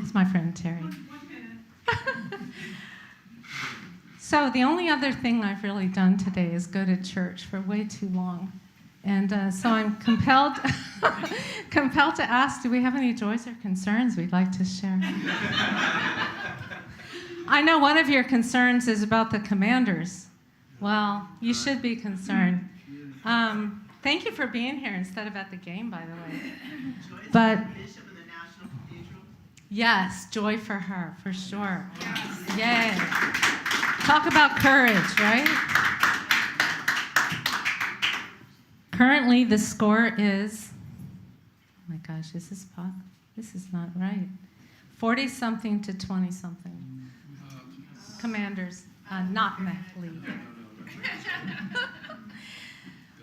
It's my friend Terry. So the only other thing I've really done today is go to church for way too long. And so I'm compelled to ask, do we have any joys or concerns we'd like to share? I know one of your concerns is about the Commanders. Well, you should be concerned. Thank you for being here instead of at the game, by the way. But yes, joy for her, for sure. Yay. Talk about courage, right? Currently, the score is, oh my gosh, this is not right. 40-something to 20-something. Commanders, not in the league.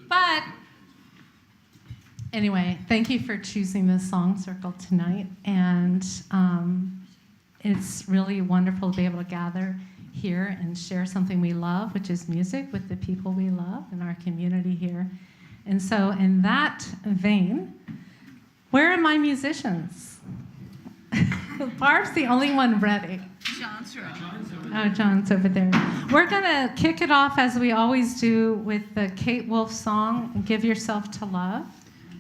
But anyway, thank you for choosing the Song Circle tonight. And it's really wonderful to be able to gather here and share something we love, which is music, with the people we love in our community here. And so in that vein, where are my musicians? Barb's the only one ready. John's right. Oh, John's over there. We're going to kick it off, as we always do, with the Kate Wolf song, Give Yourself to Love,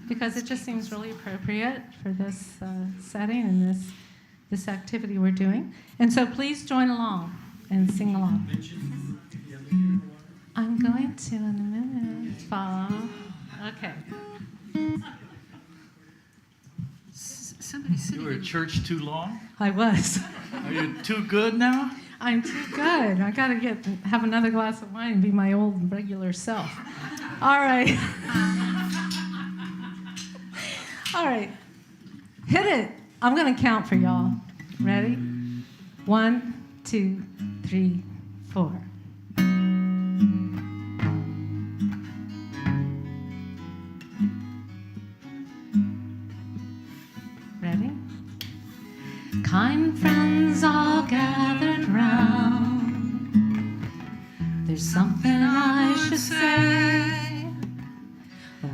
because it just seems really appropriate for this setting and this activity we're doing. And so please join along and sing along. I'm going to in a minute. Follow. Okay. Somebody sitting. You were at church too long? I was. Are you too good now? I'm too good. I got to have another glass of wine and be my old regular self. All right. All right. Hit it. I'm going to count for y'all. Ready? 1, 2, 3, 4. Ready? Kind friends all gathered round. There's something I should say.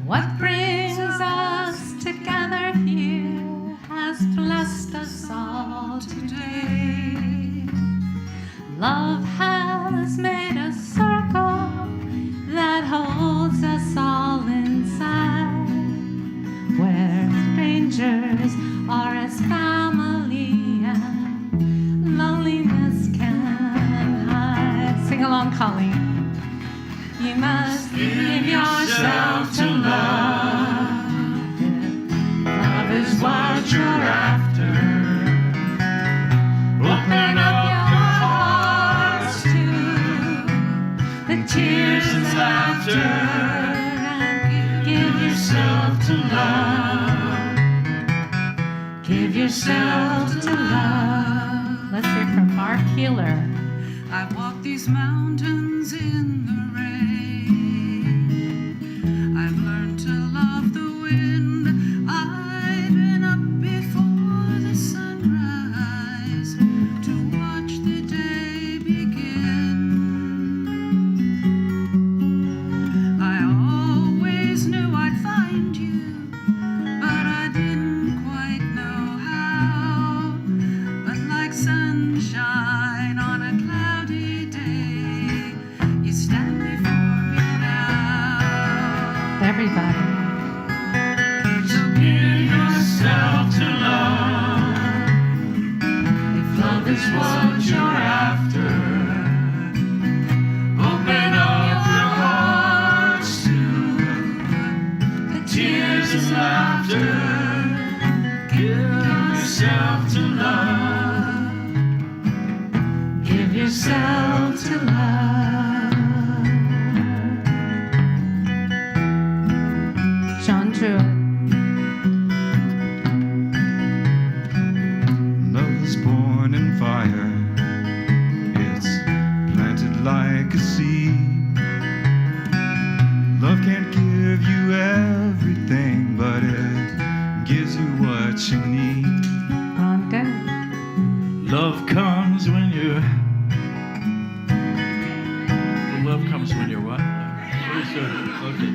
What brings us together here has blessed us all today. Love has made a circle that holds us all inside, where strangers are as family and loneliness can hide. Sing along, Colleen. You must give yourself to love. Love is what you're after. Open up your hearts to the tears and laughter, and give yourself to love. Give yourself to love. Let's hear from Mark Healer. I've walked these mountains in the rain. I've learned to love the wind. I've been up before the sunrise to watch the day begin. I always knew I'd find you, but I didn't quite know how. But like sunshine on a cloudy day, you stand before me now. Everybody. So give yourself to love. If love is what you're after, open up your hearts to the tears and laughter. Give yourself to love. Give yourself to love. John Drew. Love is born in fire. It's planted like a seed. Love can't give you everything, but it gives you what you need. Ron, go. Love comes when you're. Love comes when you're what? Okay.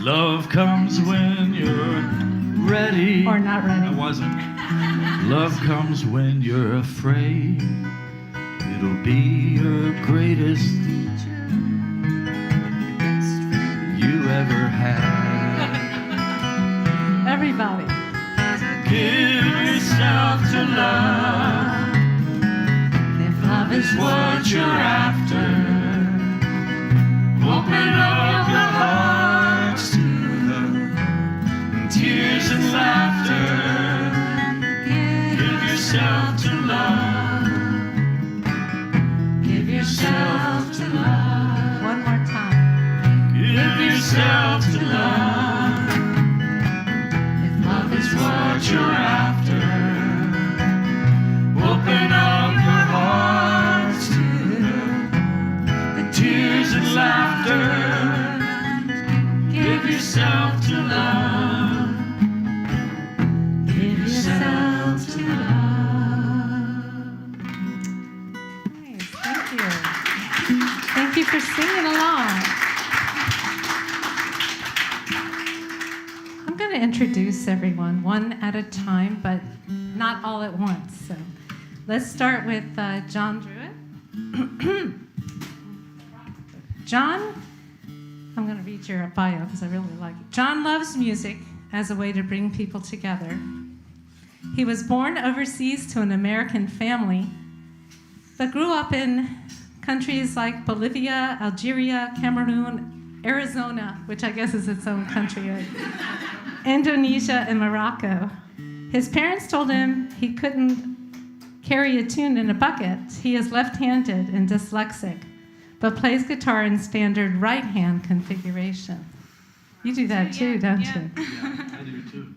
Love comes when you're ready. Or not ready. I wasn't. Love comes when you're afraid. It'll be your greatest teacher, best friend. you ever had. Everybody. Give yourself to love. If love Is what you're after. Open up your hearts to love, and tears and laughter. Give yourself to love. Give yourself to love. One more time. Give yourself to love. If love Is what you're after. Open up your hearts to the tears and laughter. Give yourself to love. Give yourself to love. Nice. Thank you. Thank you for singing along. I'm going to introduce everyone one at a time, but not all at once. So let's start with John Druitt. John, I'm going to read your bio because I really like it. John loves music as a way to bring people together. He was born overseas to an American family, but grew up in countries like Bolivia, Algeria, Cameroon, Arizona, which I guess is its own country, Indonesia, and Morocco. His parents told him he couldn't carry a tune in a bucket. He is left-handed and dyslexic, but plays guitar in standard right-hand configuration. You do that too, don't you? I do too.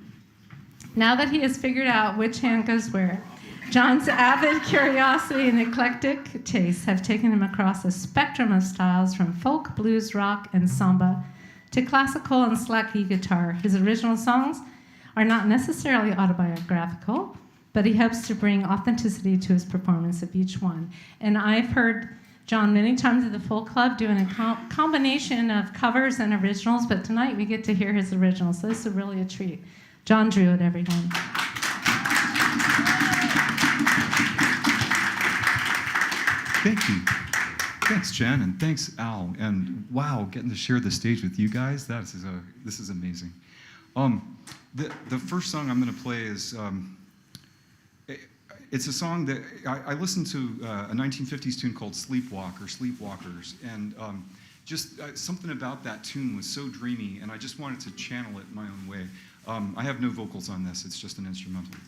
Now that he has figured out which hand goes where, John's avid curiosity and eclectic tastes have taken him across a spectrum of styles from folk, blues, rock, and samba to classical and slack E guitar. His original songs are not necessarily autobiographical, but he hopes to bring authenticity to his performance of each one. And I've heard John many times at the Folk Club doing a combination of covers and originals, but tonight we get to hear his originals, so this is really a treat. John Druitt, everyone. Thank you. Thanks, Jen, and thanks, Al. And wow, getting to share the stage with you guys, this is amazing. The first song I'm going to play is, it's a song that I listened to a 1950s tune called Sleepwalk or Sleepwalkers, and just something about that tune was so dreamy, and I just wanted to channel it my own way. I have no vocals on this, it's just an instrumental.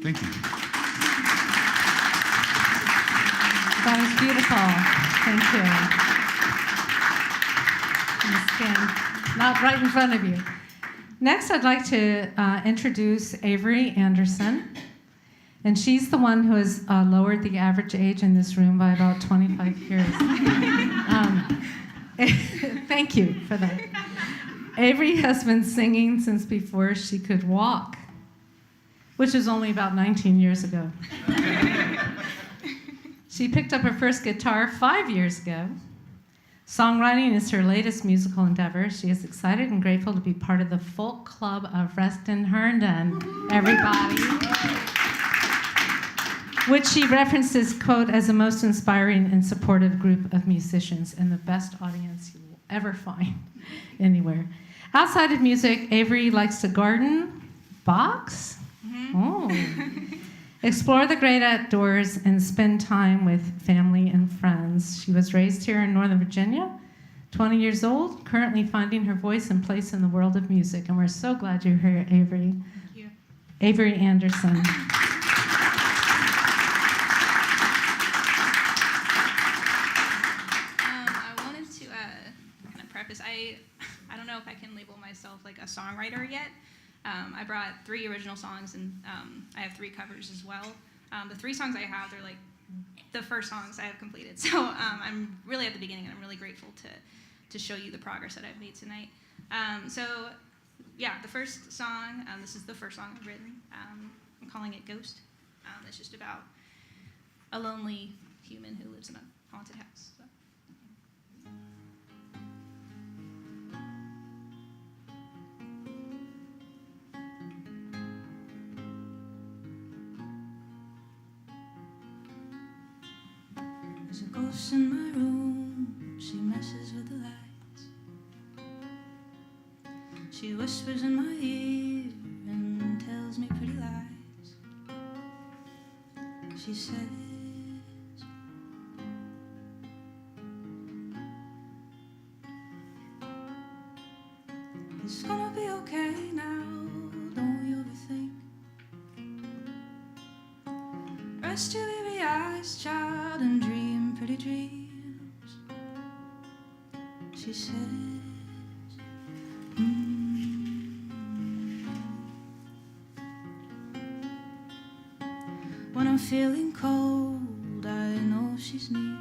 Thank you. That was beautiful. Thank you. And stand, not right in front of you. Next, I'd like to introduce Avery Anderson. And she's the one who has lowered the average age in this room by about 25 years. Thank you for that. Avery has been singing since before she could walk, which is only about 19 years ago. She picked up her first guitar 5 years ago. Songwriting is her latest musical endeavor. She is excited and grateful to be part of the Folk Club of Reston Herndon, everybody. Which she references, quote, as the most inspiring and supportive group of musicians and the best audience you will ever find anywhere. Outside of music, Avery likes to garden, box, explore the great outdoors, and spend time with family and friends. She was raised here in Northern Virginia, 20 years old, currently finding her voice and place in the world of music. And we're so glad you're here, Avery. Thank you. Avery Anderson. I don't know if I can label myself like a songwriter yet. I brought 3 original songs, and I have 3 covers as well. The 3 songs I have, they're like the first songs I have completed. So I'm really at the beginning, and I'm really grateful to show you the progress that I've made tonight. So yeah, the first song, this is the first song I've written. I'm calling it Ghost. It's just about a lonely human who lives in a haunted house. So. There's a ghost in my room, she messes with the lights. She whispers in my ear and tells me pretty lies. She says, it's gonna be okay now, don't you overthink. Rest your baby eyes, child, and dream pretty dreams. She says, when I'm feeling cold, I know she's near.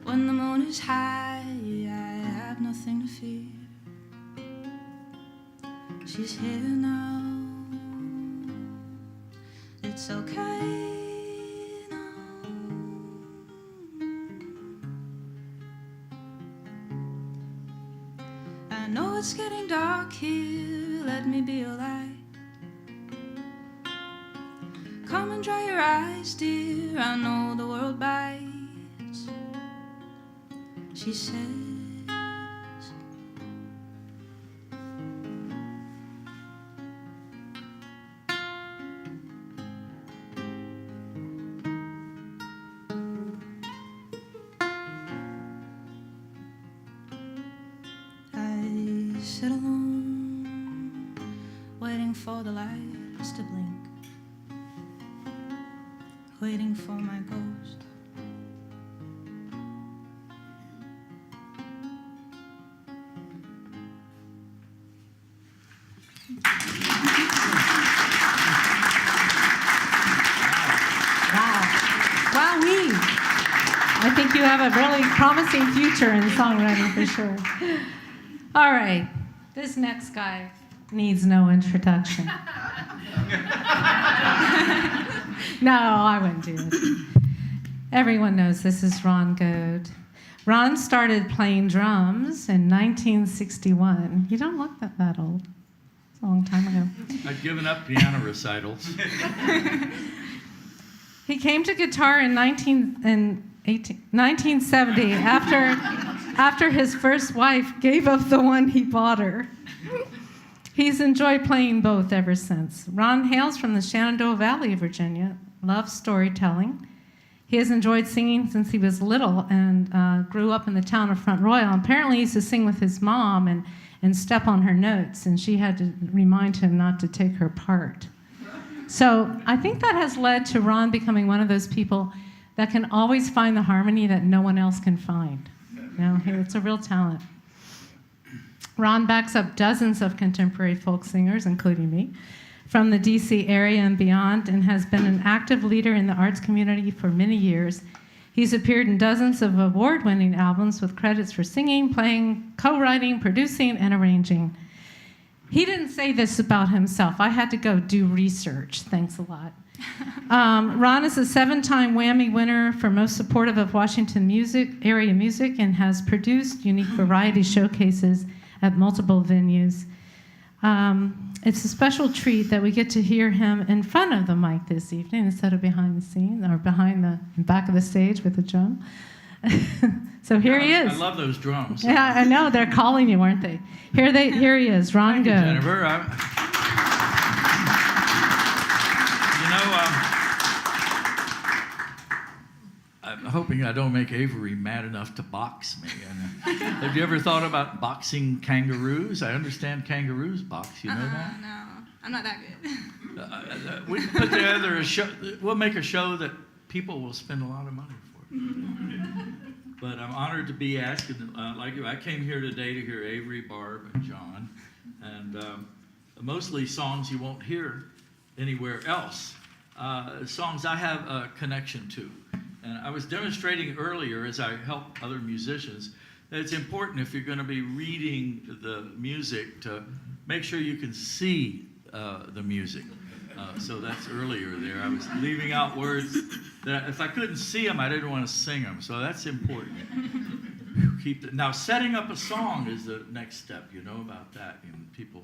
When the moon is high, I have nothing to fear. She's here now. It's okay now. I know it's getting dark here, let me be your light. Come and dry your eyes, dear, I know the world bites. She says, I sit alone, waiting for the lights to blink, waiting for my ghost. Wowee! I think you have a really promising future in songwriting for sure. All right, this next guy needs no introduction. No, I wouldn't do it. Everyone knows this is Ron Goad. Ron started playing drums in 1961. You don't look that old. It's a long time ago. I'd given up piano recitals. He came to guitar in 1970 after his first wife gave up the one he bought her. He's enjoyed playing both ever since. Ron hails from the Shenandoah Valley of Virginia, loves storytelling. He has enjoyed singing since he was little and grew up in the town of Front Royal. Apparently he used to sing with his mom, and and step on her notes, and she had to remind him not to take her part. So I think that has led to Ron becoming one of those people that can always find the harmony that no one else can find. It's a real talent. Ron backs up dozens of contemporary folk singers, including me, from the DC area and beyond, and has been an active leader in the arts community for many years. He's appeared in dozens of award-winning albums with credits for singing, playing, co-writing, producing, and arranging. He didn't say this about himself. I had to go do research. Thanks a lot. Ron is a 7-time Whammy winner for Most Supportive of Washington Area Music, and has produced unique variety showcases at multiple venues. It's a special treat that we get to hear him in front of the mic this evening instead of behind the scenes or behind the back of the stage with the drum. So here he is. I love those drums. Yeah, I know. They're calling you, weren't they? Here he is, Ron Go. Jennifer, I'm hoping I don't make Avery mad enough to box me. And, have you ever thought about boxing kangaroos? I understand kangaroos box. You know that? No, I'm not that good. We can put together a show. We'll make a show that people will spend a lot of money for. But I'm honored to be asked. Like you, I came here today to hear Avery, Barb, and John, and mostly songs you won't hear anywhere else. Songs I have a connection to. And I was demonstrating earlier as I help other musicians that it's important if you're going to be reading the music to make sure you can see the music. So that's earlier there. I was leaving out words that if I couldn't see them, I didn't want to sing them. So that's important. Now, setting up a song is the next step. You know about that. And people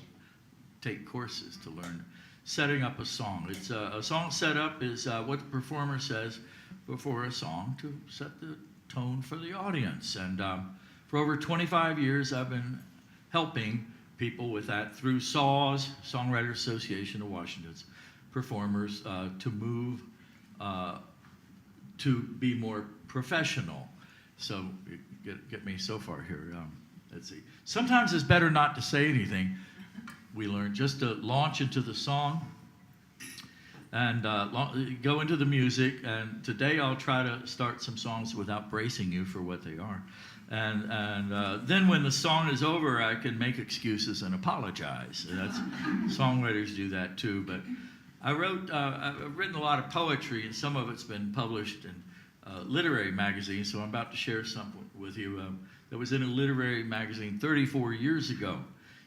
take courses to learn setting up a song. It's a song setup is what the performer says before a song to set the tone for the audience. And for over 25 years, I've been helping people with that through SAWS, Songwriters Association of Washington's performers, to move to be more professional. So get me so far here. Let's see. Sometimes it's better not to say anything. We learn just to launch into the song and go into the music. And today I'll try to start some songs without bracing you for what they are. And then when the song is over, I can make excuses and apologize. That's songwriters do that too. But I've written a lot of poetry, and some of it's been published in literary magazines. So I'm about to share something with you that was in a literary magazine 34 years ago.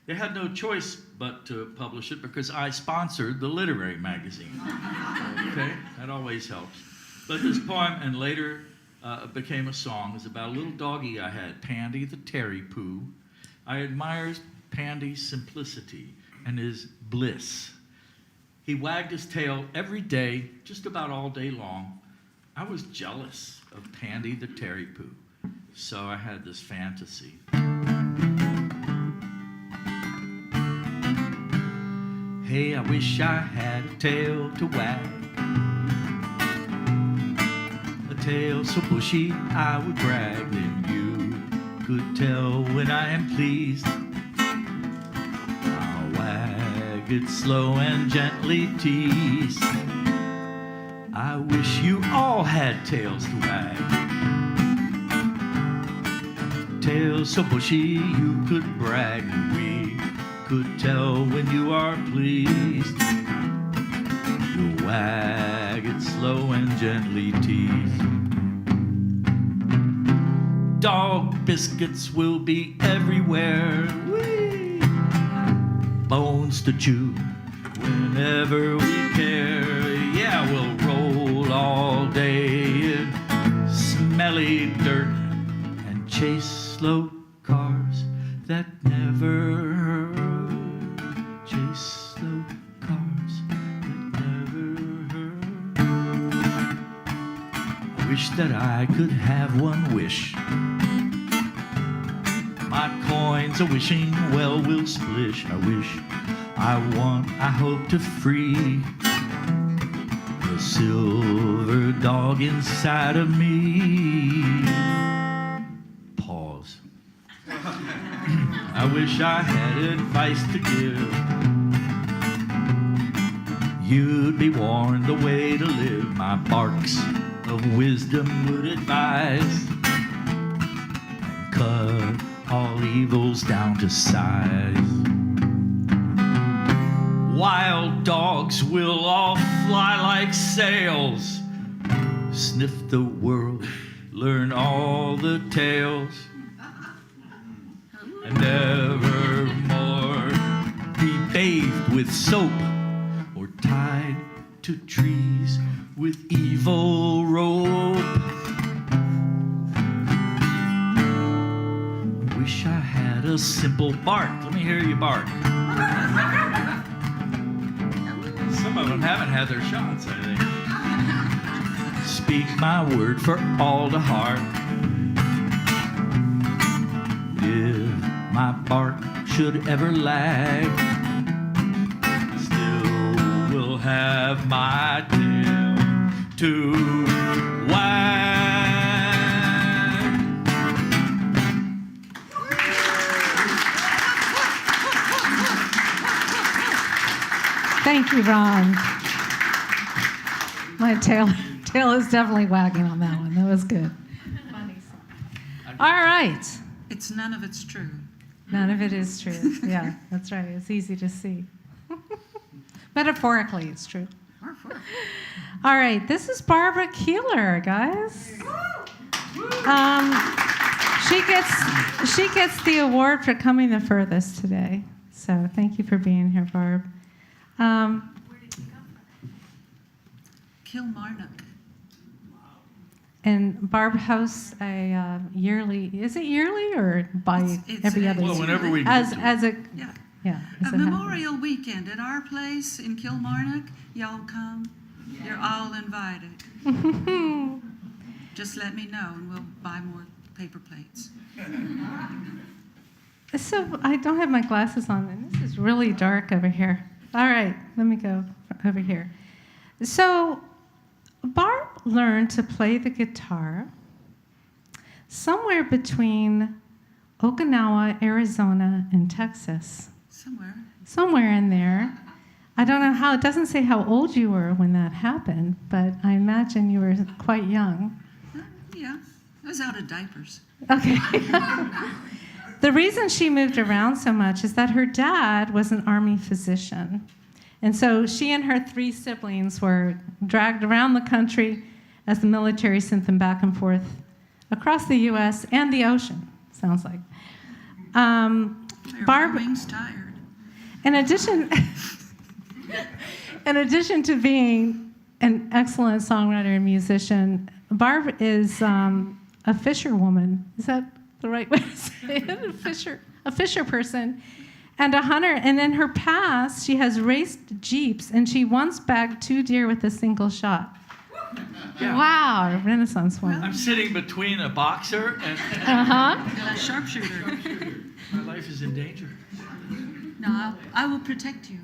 They had no choice but to publish it because I sponsored the literary magazine. Okay, that always helps. But this poem, and later became a song, is about a little doggy I had, Pandy the Terry Poo. I admired Pandy's simplicity and his bliss. He wagged his tail every day, just about all day long. I was jealous of Pandy the Terry Poo, so I had this fantasy. Hey, I wish I had a tail to wag, a tail so bushy I would brag, then you could tell when I am pleased. I'll wag it slow and gently tease. I wish you all had tails to wag, tails so bushy you could brag, and we could tell when you are pleased. You'll wag it slow and gently tease. Dog biscuits will be everywhere. Whee! Bones to chew whenever we care. Yeah, we'll roll all day in smelly dirt and chase slow cars that never hurt. Chase slow cars that never hurt. I wish that I could have one wish. My coins a wishing well will splish. I wish, I want, I hope to free the silver dog inside of me. Pause. I wish I had advice to give. You'd be warned the way to live. My barks of wisdom would advise. And cut all evils down to size. Wild dogs will all fly like sails. Sniff the world, learn all the tales. And nevermore be bathed with soap or tied to trees with evil rope. Wish I had a simple bark. Let me hear you bark. Some of them haven't had their shots, I think. Speak my word for all to heart. If my bark should ever lag, still will have my tail to wag. Thank you, Ron. My tail is definitely wagging on that one. That was good. Funny song. All right. It's none of it's true. None of it is true. Yeah, that's right. It's easy to see. Metaphorically, it's true. All right, this is Barbara Keeler, guys. She gets the award for coming the furthest today. So thank you for being here, Barb. Where did you come from? Kilmarnock. And Barb hosts a yearly. Is it yearly or by It's every other? Well, year? whenever we as get to as a Yeah. yeah. as A it Memorial Weekend at our place in Kilmarnock. Y'all come. You're all invited. happens. Just let me know and we'll buy more paper plates. So I don't have my glasses on, and this is really dark over here. All right, let me go over here. So Barb learned to play the guitar somewhere between Okinawa, Arizona, and Texas. Somewhere in there. I don't know how, it doesn't say how old you were when that happened, but I imagine you were quite young. Yeah, I was out of diapers. Okay. The reason she moved around so much is that her dad was an army physician. And so she and her 3 siblings were dragged around the country as the military sent them back and forth across the U.S. and the ocean, sounds like. Barb, wings tired. In addition to being an excellent songwriter and musician, Barb is a fisherwoman. Is that the right way to say it? A fisher person and a hunter. And in her past, she has raced jeeps, and she once bagged 2 deer with a single shot. Yeah. Wow, a Renaissance woman. I'm sitting between a boxer and And a sharpshooter. my life is in danger. No, I will protect you.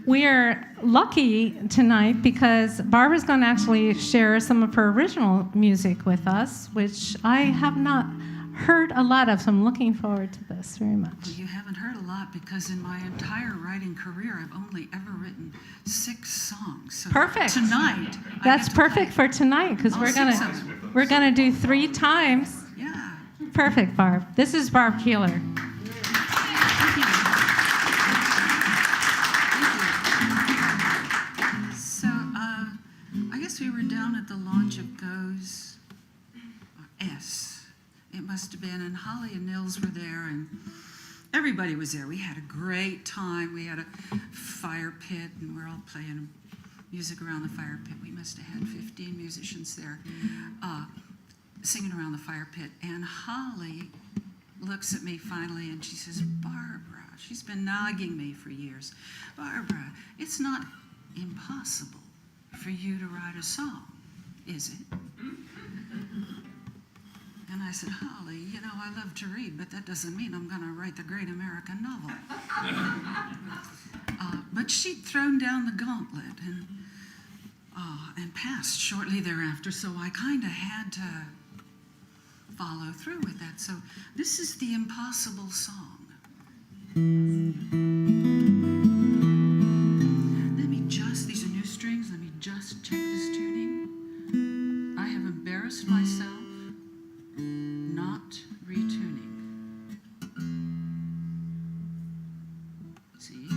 We are lucky tonight because Barbara's going to actually share some of her original music with us, which I have not heard a lot of, so I'm looking forward to this very much. Well, you haven't heard a lot because in my entire writing career, I've only ever written 6 songs. So Perfect. Tonight, That's perfect for tonight because All we're 6 gonna of them. we're gonna do 3 times. Yeah. Perfect, Barb. This is Barb Keeler. Thank you. So, I guess we were down at the launch of Go's S. It must have been, and Holly and Nils were there, and everybody was there. We had a great time. We had a fire pit, and we're all playing music around the fire pit. We must have had 15 musicians there singing around the fire pit. And Holly looks at me finally, and she says, Barbara, she's been nagging me for years. Barbara, it's not impossible for you to write a song, is it? And I said, Holly, you know, I love to read, but that doesn't mean I'm going to write the great American novel. But she'd thrown down the gauntlet and passed shortly thereafter, so I kind of had to follow through with that. So this is the impossible song. These are new strings, let me just check this tuning. I have embarrassed myself not retuning. See?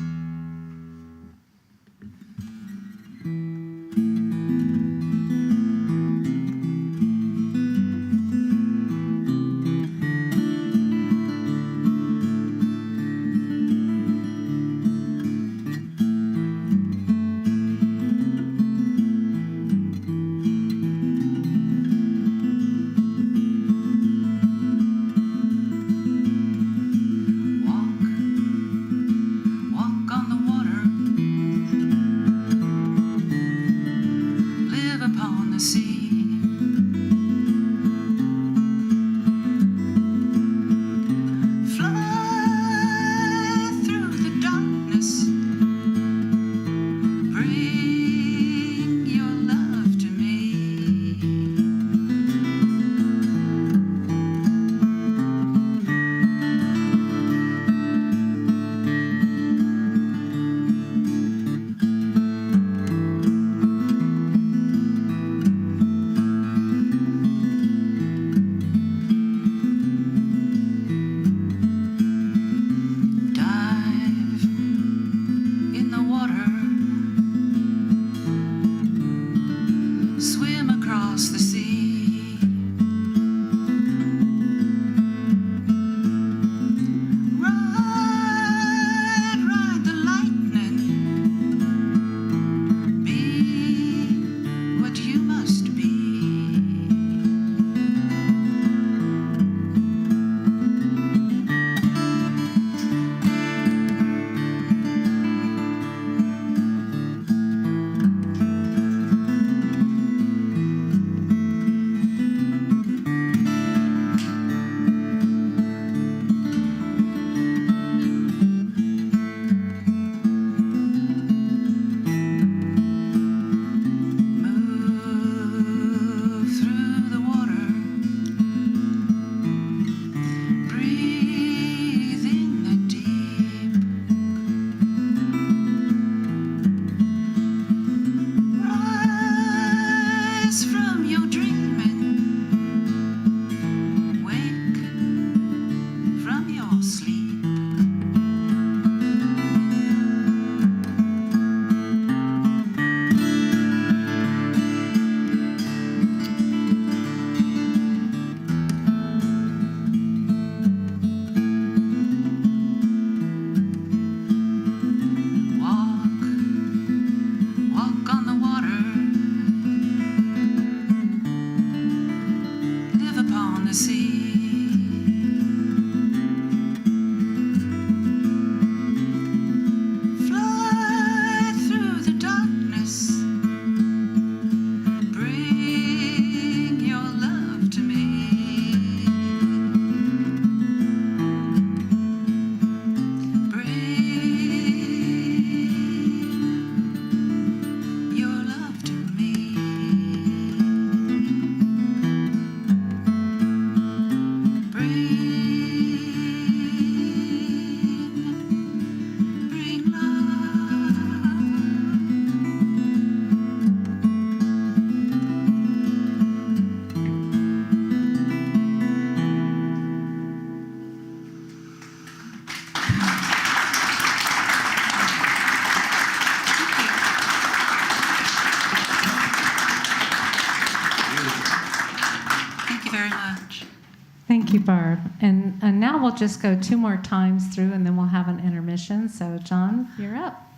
Thank you, Barb. And now we'll just go 2 more times through, and then we'll have an intermission. So, John, you're up.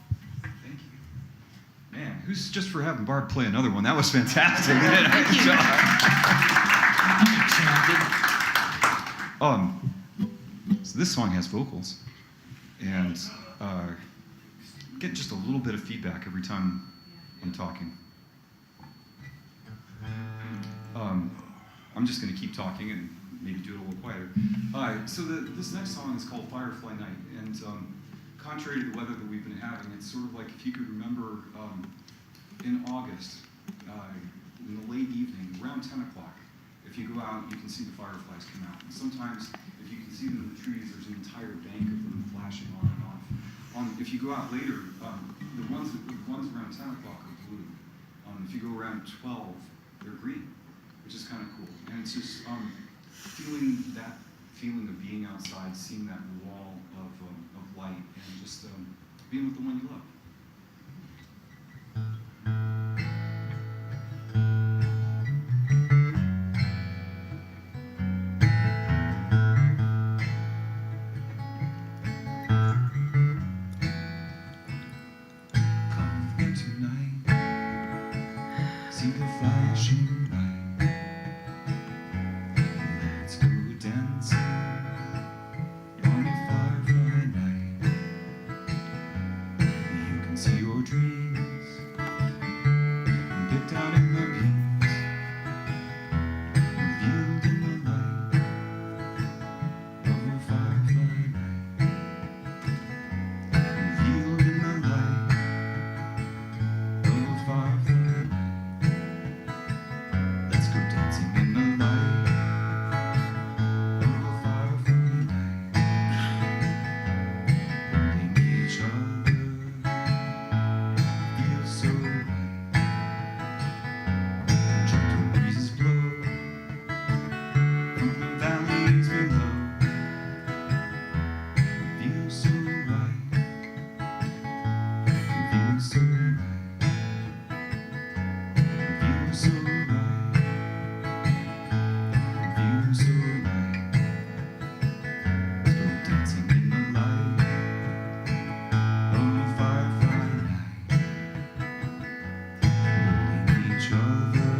Thank you. Man, who's just for having Barb play another one? That was fantastic. So this song has vocals, and get just a little bit of feedback every time I'm talking. I'm just going to keep talking and maybe do it a little quieter. So this next song is called Firefly Night, and contrary to the weather that we've been having, it's sort of like if you could remember in August, in the late evening, around 10 o'clock, if you go out, you can see the fireflies come out. And sometimes, if you can see them in the trees, there's an entire bank of them flashing on and off. If you go out later, the ones around 10 o'clock are blue. If you go around 12, they're green, which is kind of cool. And it's just feeling that feeling of being outside, seeing that wall of light, and just being with the one you love. Come with me tonight, see the flashing light. Let's go dancing on a firefly night. You can see your dreams picked out in the beams, revealed in the light of a firefly night. Revealed in the light of a firefly night. Let's go dancing in the light of a firefly night. Holding each other feels so right. Gentle breezes blow from the valleys below. Feels so right. Feels so right. Feels so right. Feels so right. Let's go dancing in the light of a firefly night. Holding each other,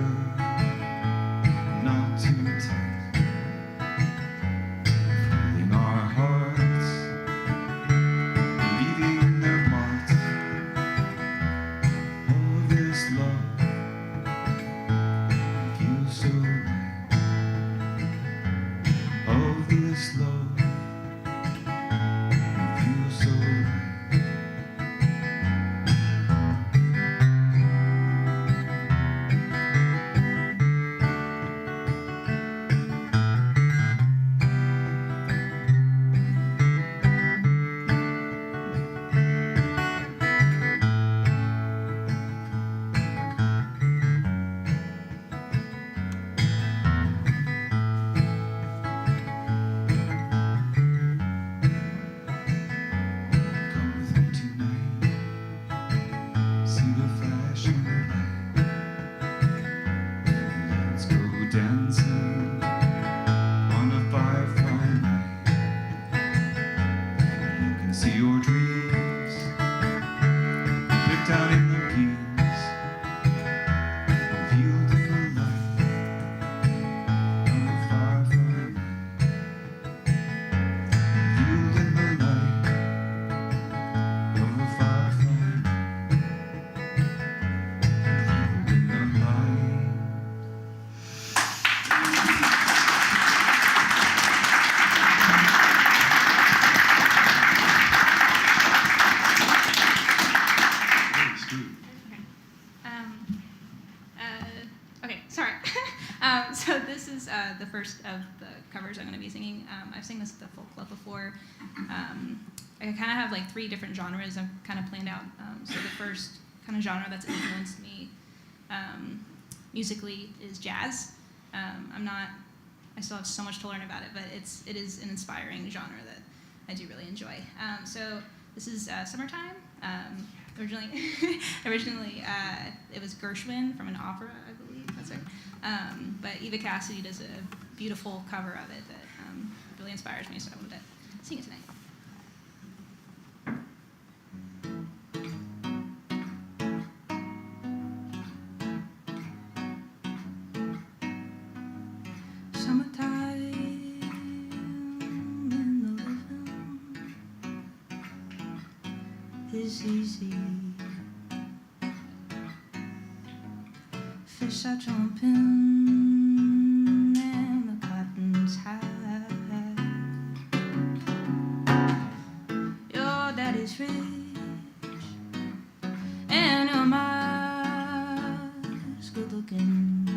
not too tight. Feeling our hearts leaving their marks. All this love feels so right. All this love feels so right. Come with me tonight, see the flashing light. Let's go dancing on a firefly night. You can see your dreams picked out in the beams, revealed in the light of a firefly night. Revealed in the light of a firefly night. Revealed in the light. Very smooth. Okay, sorry. So this is the first of the covers I'm going to be singing. I've sang this at the Folk Club before. I kind of have like 3 different genres I've kind of planned out. So the first kind of genre that's influenced me musically is jazz. I still have so much to learn about it, but it is an inspiring genre that I do really enjoy. So this is Summertime. Originally, it was Gershwin from an opera, I believe. That's right. But Eva Cassidy does a beautiful cover of it that really inspires me, so I wanted to sing it tonight. Summertime in the living is easy. Fish are jumping and the cotton's high. Your daddy's rich and your mom's good looking,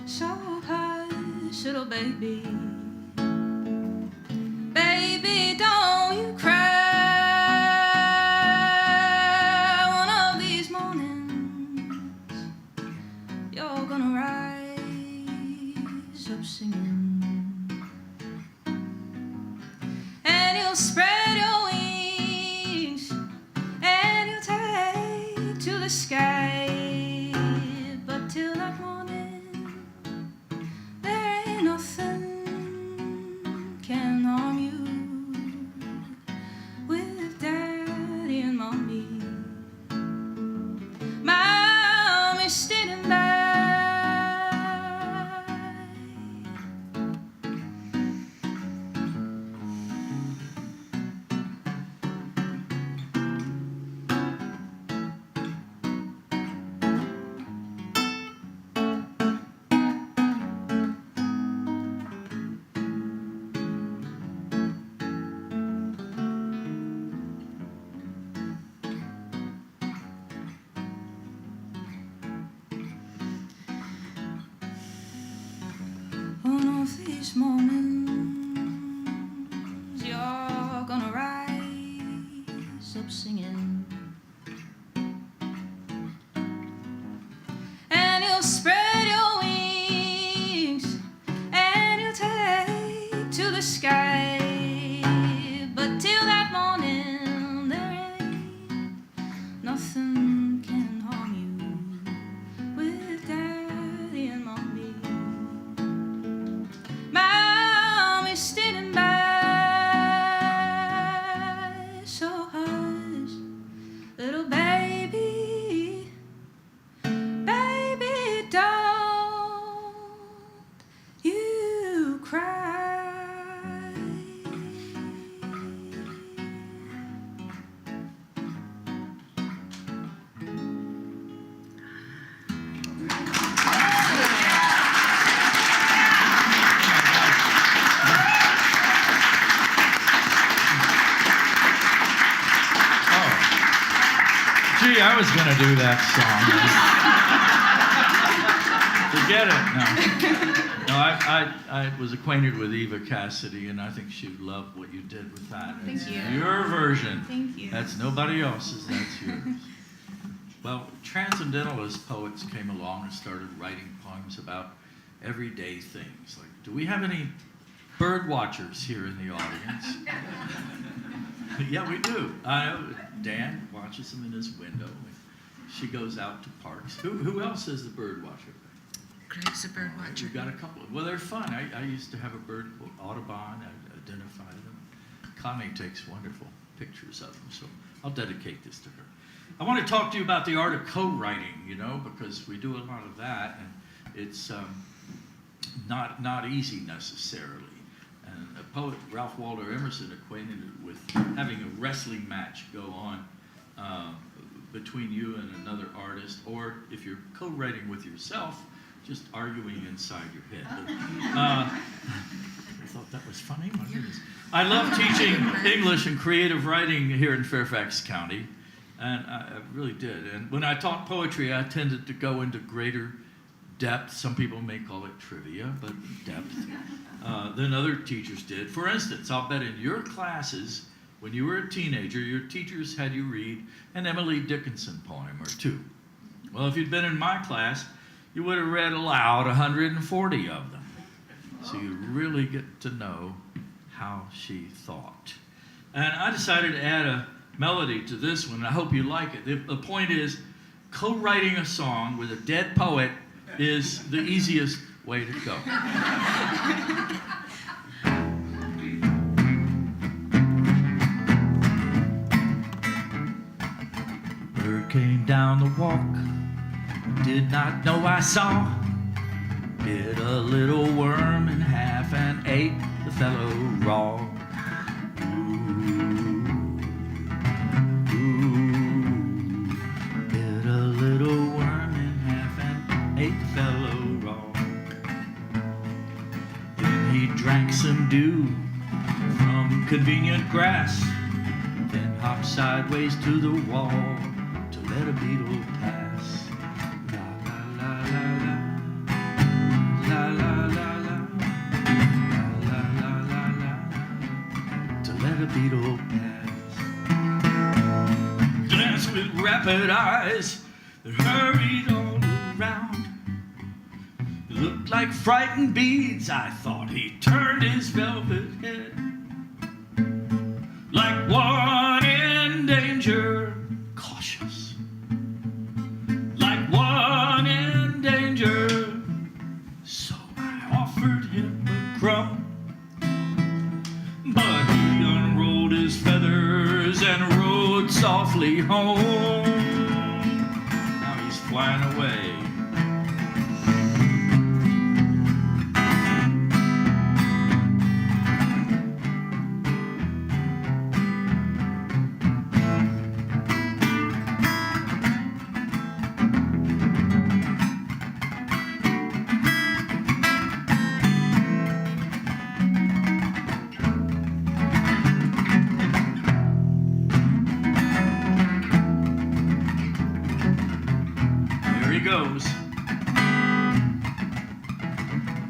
so high. little baby. Baby, don't you cry. One of these mornings, you're gonna rise up singing, and you'll spread your wings, and you'll take to the sky. But till that morning, there ain't nothing can harm you with daddy and mommy. Mommy's standing by. One of these mornings, you're gonna rise up singing, and you'll spread your wings, and you'll take to the sky. But till that morning, there ain't nothing can harm you with daddy and mommy. Mommy's standing by. So hush, little baby, baby, don't you cry. Gee, I was going to do that song. Forget it. No, I was acquainted with Eva Cassidy, and I think she'd love what you did with that. Thank It's you. your version. Thank you. That's nobody else's, that's yours. Well, transcendentalist poets came along and started writing poems about everyday things. Like, do we have any bird watchers here in the audience? Yeah, we do. I know Dan watches them in his window. She goes out to parks. Who else is the bird watcher? Greg's a bird watcher. We've got a couple. Well, they're fun. I used to have a bird Audubon. I identified them. Connie takes wonderful pictures of them, so I'll dedicate this to her. I want to talk to you about the art of co-writing, because we do a lot of that, and it's not easy necessarily. And a poet, Ralph Waldo Emerson, acquainted it with having a wrestling match go on between you and another artist, or if you're co-writing with yourself, just arguing inside your head. I thought that was funny. My goodness. I love teaching English and creative writing here in Fairfax County, and I really did. And when I taught poetry, I tended to go into greater depth. Some people may call it trivia, but depth. Than other teachers did. For instance, I'll bet in your classes, when you were a teenager, your teachers had you read an Emily Dickinson poem or two. Well, if you'd been in my class, you would have read aloud 140 of them. So you really get to know how she thought. And I decided to add a melody to this one, and I hope you like it. The point is, co-writing a song with a dead poet is the easiest way to go. Bird came down the walk, did not know I saw. Bit a little worm in half and ate the fellow raw. Ooh, bit a little worm in half and ate the fellow raw. Then he drank some dew from convenient grass, then hopped sideways to the wall to let a beetle pass. La la la la la, la la la la. fatal pass. Glanced with rapid eyes that hurried all around. It looked like frightened beads. I thought he turned his velvet head like one in danger, cautious, like one in danger. So I offered him a crumb, but he unrolled his feathers and rode softly home. Now he's flying away. Goes.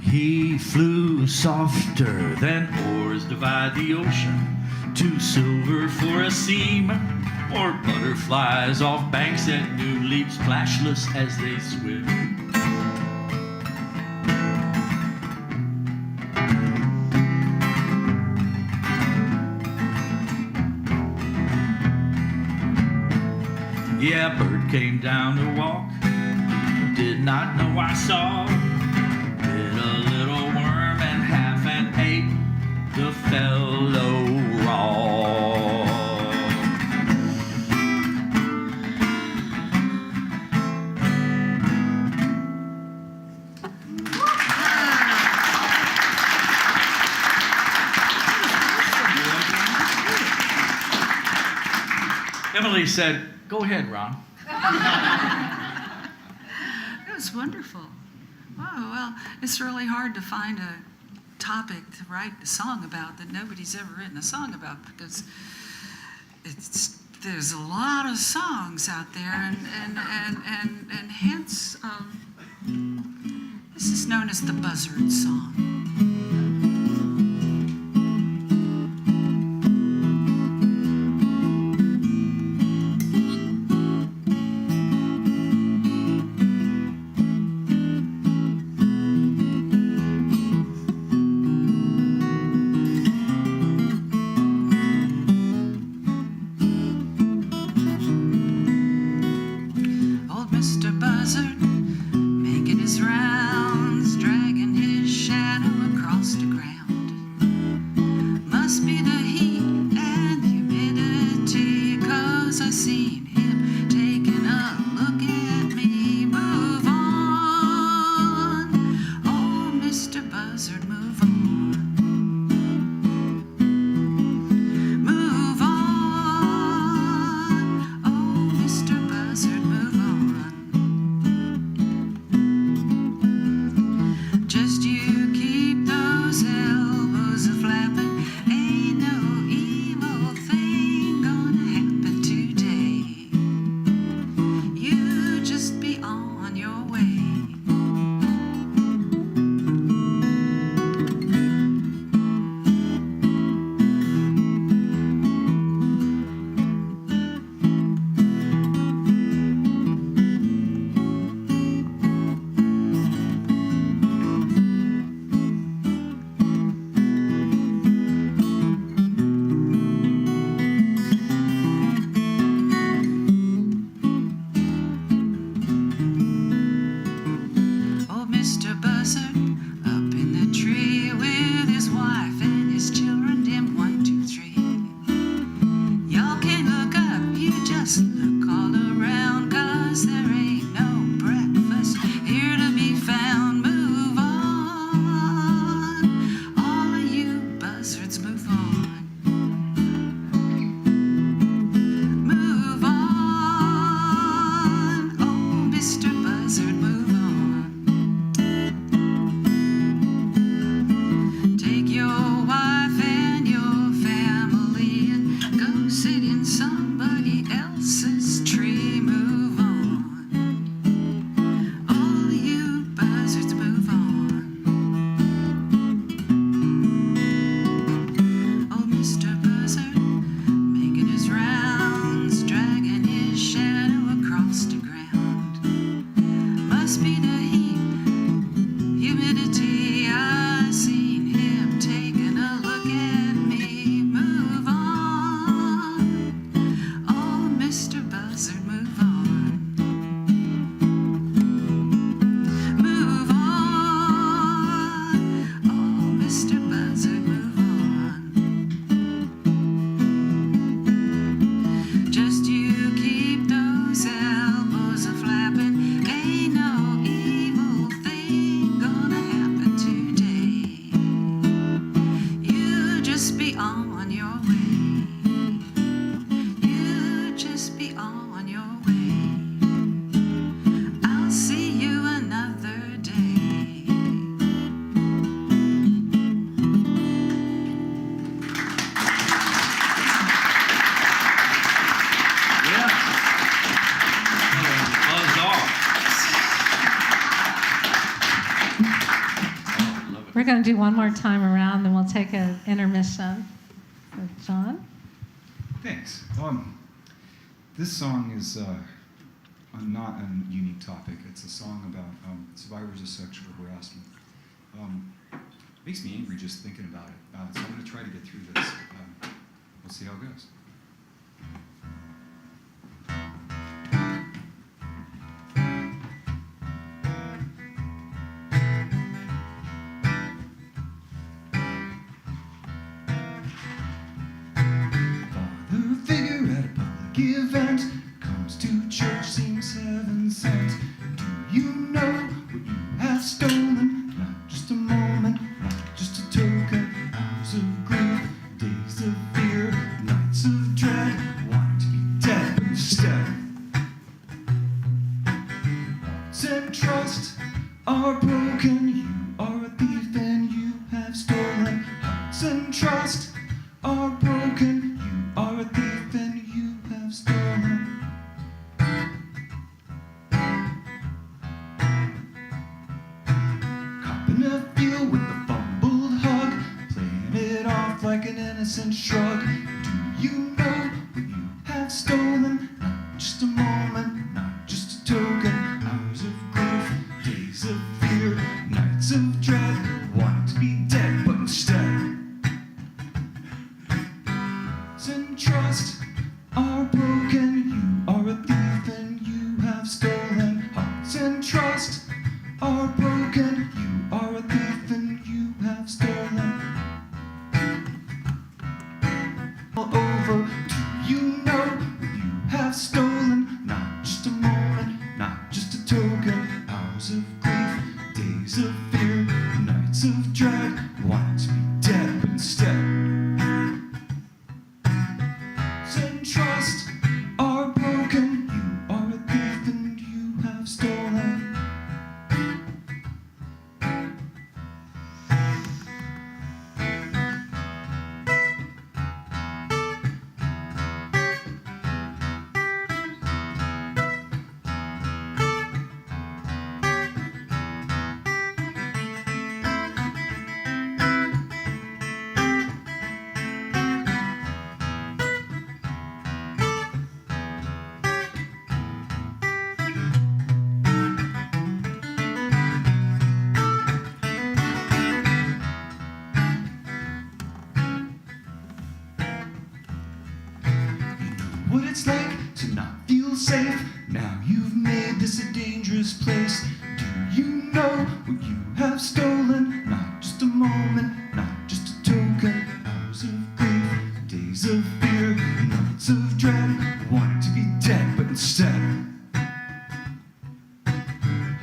He flew softer than oars divide the ocean, too silver for a seam, or butterflies off banks at new leaps, flashless as they swim. Yeah, a bird came down to walk, did not know I saw. Bit a little worm and half an ape, the fellow raw. Emily said, "Go ahead, Ron." It was wonderful. Oh, well, it's really hard to find a topic to write a song about that nobody's ever written a song about, because there's a lot of songs out there, and hence this is known as the buzzard song. Mr. Buzzard, making his rounds, dragging his shadow We're going to do one more time around, then we'll take an intermission. So, John? Thanks. This song is not a unique topic. It's a song about survivors of sexual harassment. Makes me angry just thinking about it. So I'm going to try to get through this. We'll see how it goes. Father figure at a public event comes to church, seems heaven sent. Do you know what you have stolen? Not just a moment, not just a token. Hours of grief, days of fear, nights of dread. Want to be dead, but instead, hearts and trust are broken. You are a thief and you have stolen. Hearts and trust are broken. You are a thief and you have stolen. Cop in a field with a fumbled hug, playing it off like an innocent shrug. Do you know what you have stolen? Not just a moment, not just a token. Hours of grief, days of fear, nights of dread. Want to be dead, but instead, and trust are broken. You are a thief and you have stolen. Hearts and trust are broken. You are a thief and you have stolen. All over. Do you know what you have stolen? Not just a moment, not just a token. Hours of grief, days of fear, nights of dread. Want to be dead, but instead, and trust are broken. You are a thief and you have stolen. What it's like to not feel safe. Now you've made this a dangerous place. Do you know what you have stolen? Not just a moment, not just a token. Hours of grief, days of fear, nights of dread. Want to be dead, but instead,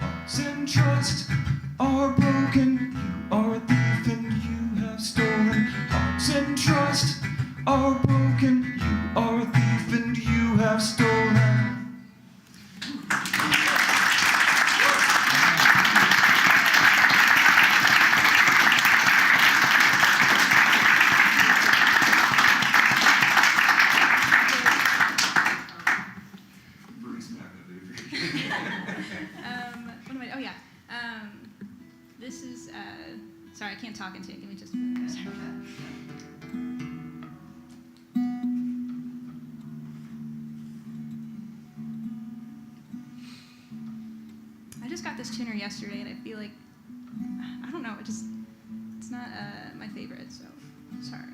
hearts and trust are broken. You are a thief and you have stolen. Hearts and trust are broken. You are a thief and you have stolen. What am I? Oh yeah. This is. Sorry, I can't talk into it. Give me just a minute. Sorry. I just got this tuner yesterday, and I feel like I don't know. It's not my favorite, so sorry.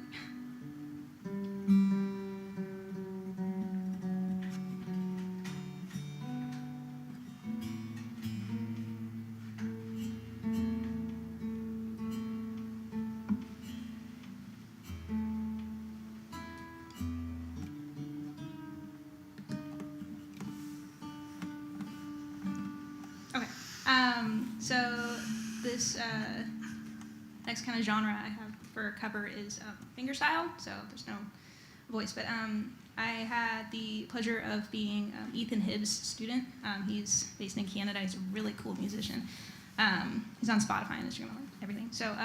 Okay. So this next kind of genre I have for a cover is fingerstyle. So there's no voice, but I had the pleasure of being Ethan Hibbs' student. He's based in Canada. He's a really cool musician. He's on Spotify and Instagram and everything. So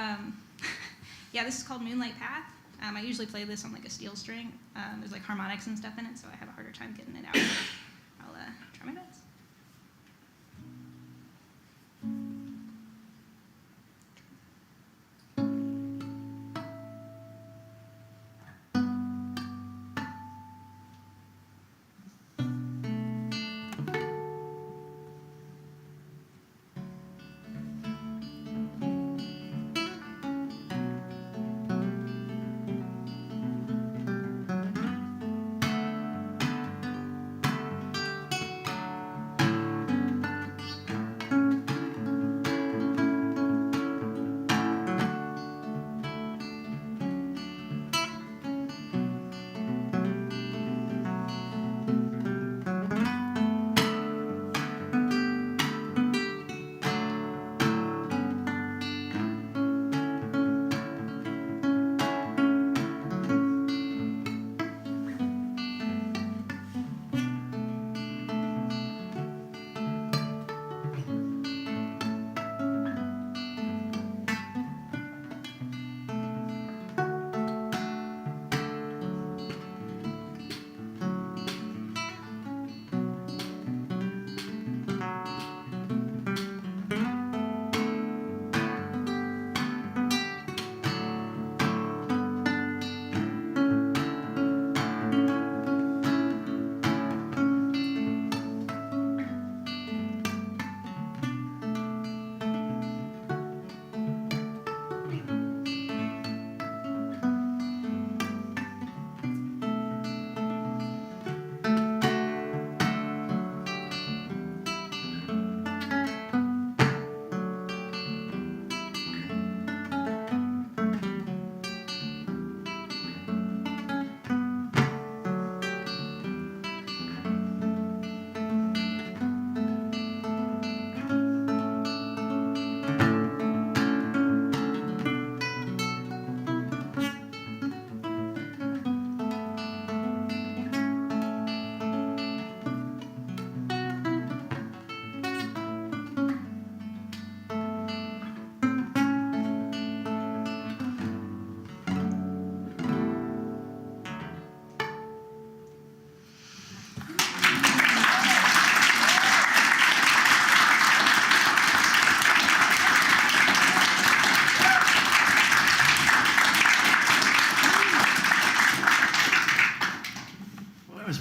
yeah, this is called Moonlight Path. I usually play this on like a steel string. There's like harmonics and stuff in it, so I have a harder time getting it out. I'll try my best.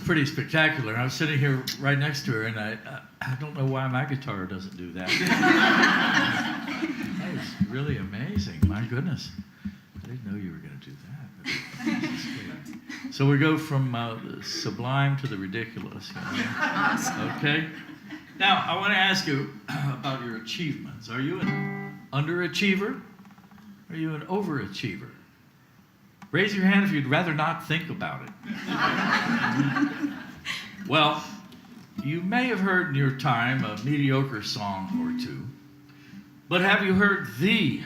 pretty spectacular. I was sitting here right next to her, and I don't know why my guitar doesn't do that. That was really amazing. My goodness. I didn't know you were going to do that. But this is great. So we go from the sublime to the ridiculous. You know? Awesome. Okay? Now, I want to ask you about your achievements. Are you an underachiever? Are you an overachiever? Raise your hand if you'd rather not think about it. Well, you may have heard in your time a mediocre song or two, but have you heard the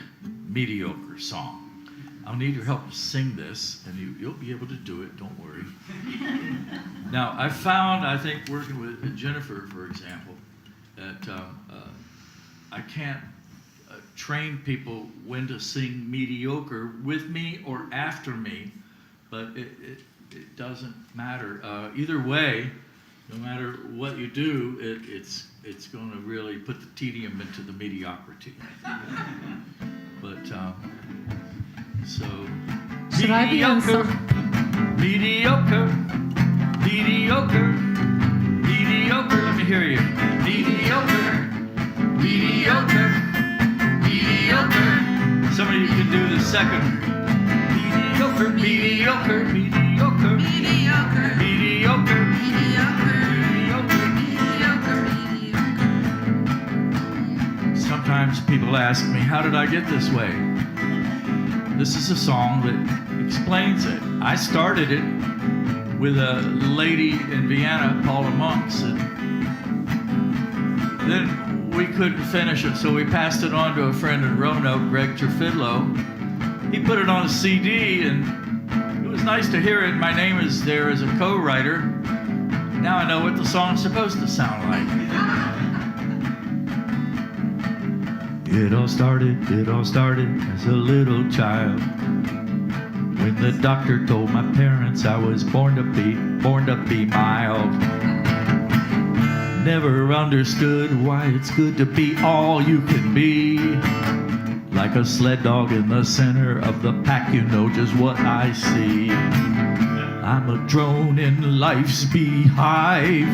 mediocre song? I'll need your help to sing this, and you'll be able to do it, don't worry. Now, I found, I think, working with Jennifer, for example, that I can't train people when to sing mediocre with me or after me, but it doesn't matter. Either way, no matter what you do, it's going to really put the tedium into the mediocrity. But so Should I be on mediocre, mediocre, mediocre, mediocre. Let me hear you. Mediocre, mediocre, mediocre. Some of you can do the second. Mediocre, mediocre, mediocre, Mediocre. mediocre, Mediocre. mediocre. Mediocre. Sometimes people ask me, how did I get this way? This is a song that explains it. I started it with a lady in Vienna, Paula Monks, and then we couldn't finish it, so we passed it on to a friend in Roanoke, Greg Trefidlo. He put it on a CD, and it was nice to hear it. My name is there as a co-writer. Now I know what the song's supposed to sound like. It all started as a little child, when the doctor told my parents I was born to be mild. Never understood why it's good to be all you can be. Like a sled dog in the center of the pack, you know just what I see. I'm a drone in life's beehive.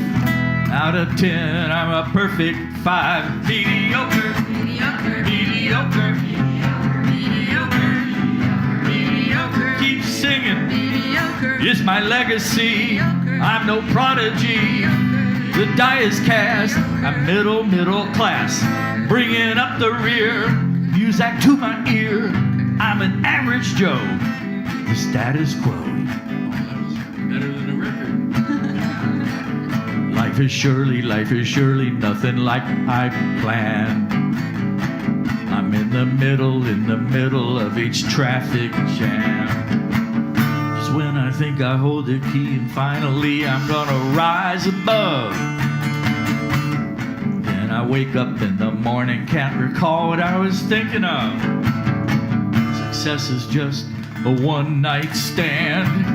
Out of 10, I'm a perfect 5. Mediocre, Mediocre. mediocre, Mediocre. Mediocre. keep singing. Mediocre. It's my legacy. I'm no prodigy. The die is cast. I'm middle class. Bringing up the rear. Music to my ear. I'm an average Joe. The status quo. Oh, that was better than a record. Life is surely nothing like I planned. I'm in the middle of each traffic jam. Just when I think I hold the key and finally I'm gonna rise above, then I wake up in the morning, can't recall what I was thinking of. Success is just a one-night stand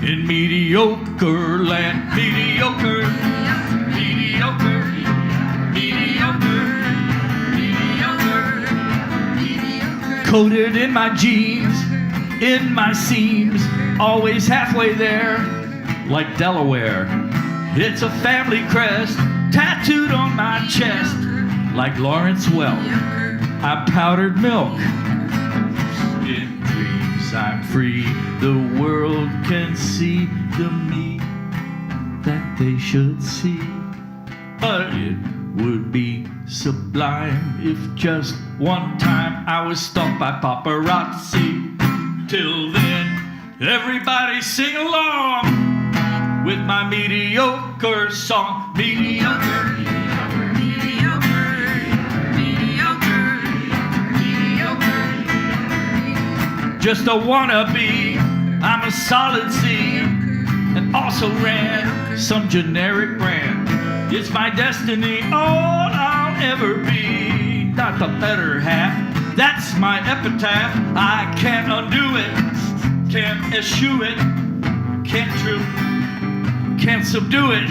in mediocre land. Mediocre, mediocre, mediocre, mediocre. Coated in my jeans, in my seams, always halfway there, like Delaware. It's a family crest, tattooed on my chest, like Lawrence Welk. I'm powdered milk. In dreams I'm free, the world can see the me that they should see. But it would be sublime if just one time I was stopped by paparazzi. Till then, everybody sing along with my mediocre song. Mediocre, Mediocre. Mediocre. Mediocre. just a wannabe. I'm a solid C, and also ran some generic brand. It's my destiny, all I'll ever be. Not the better half, that's my epitaph. I can't undo it, can't eschew it, can't subdue it,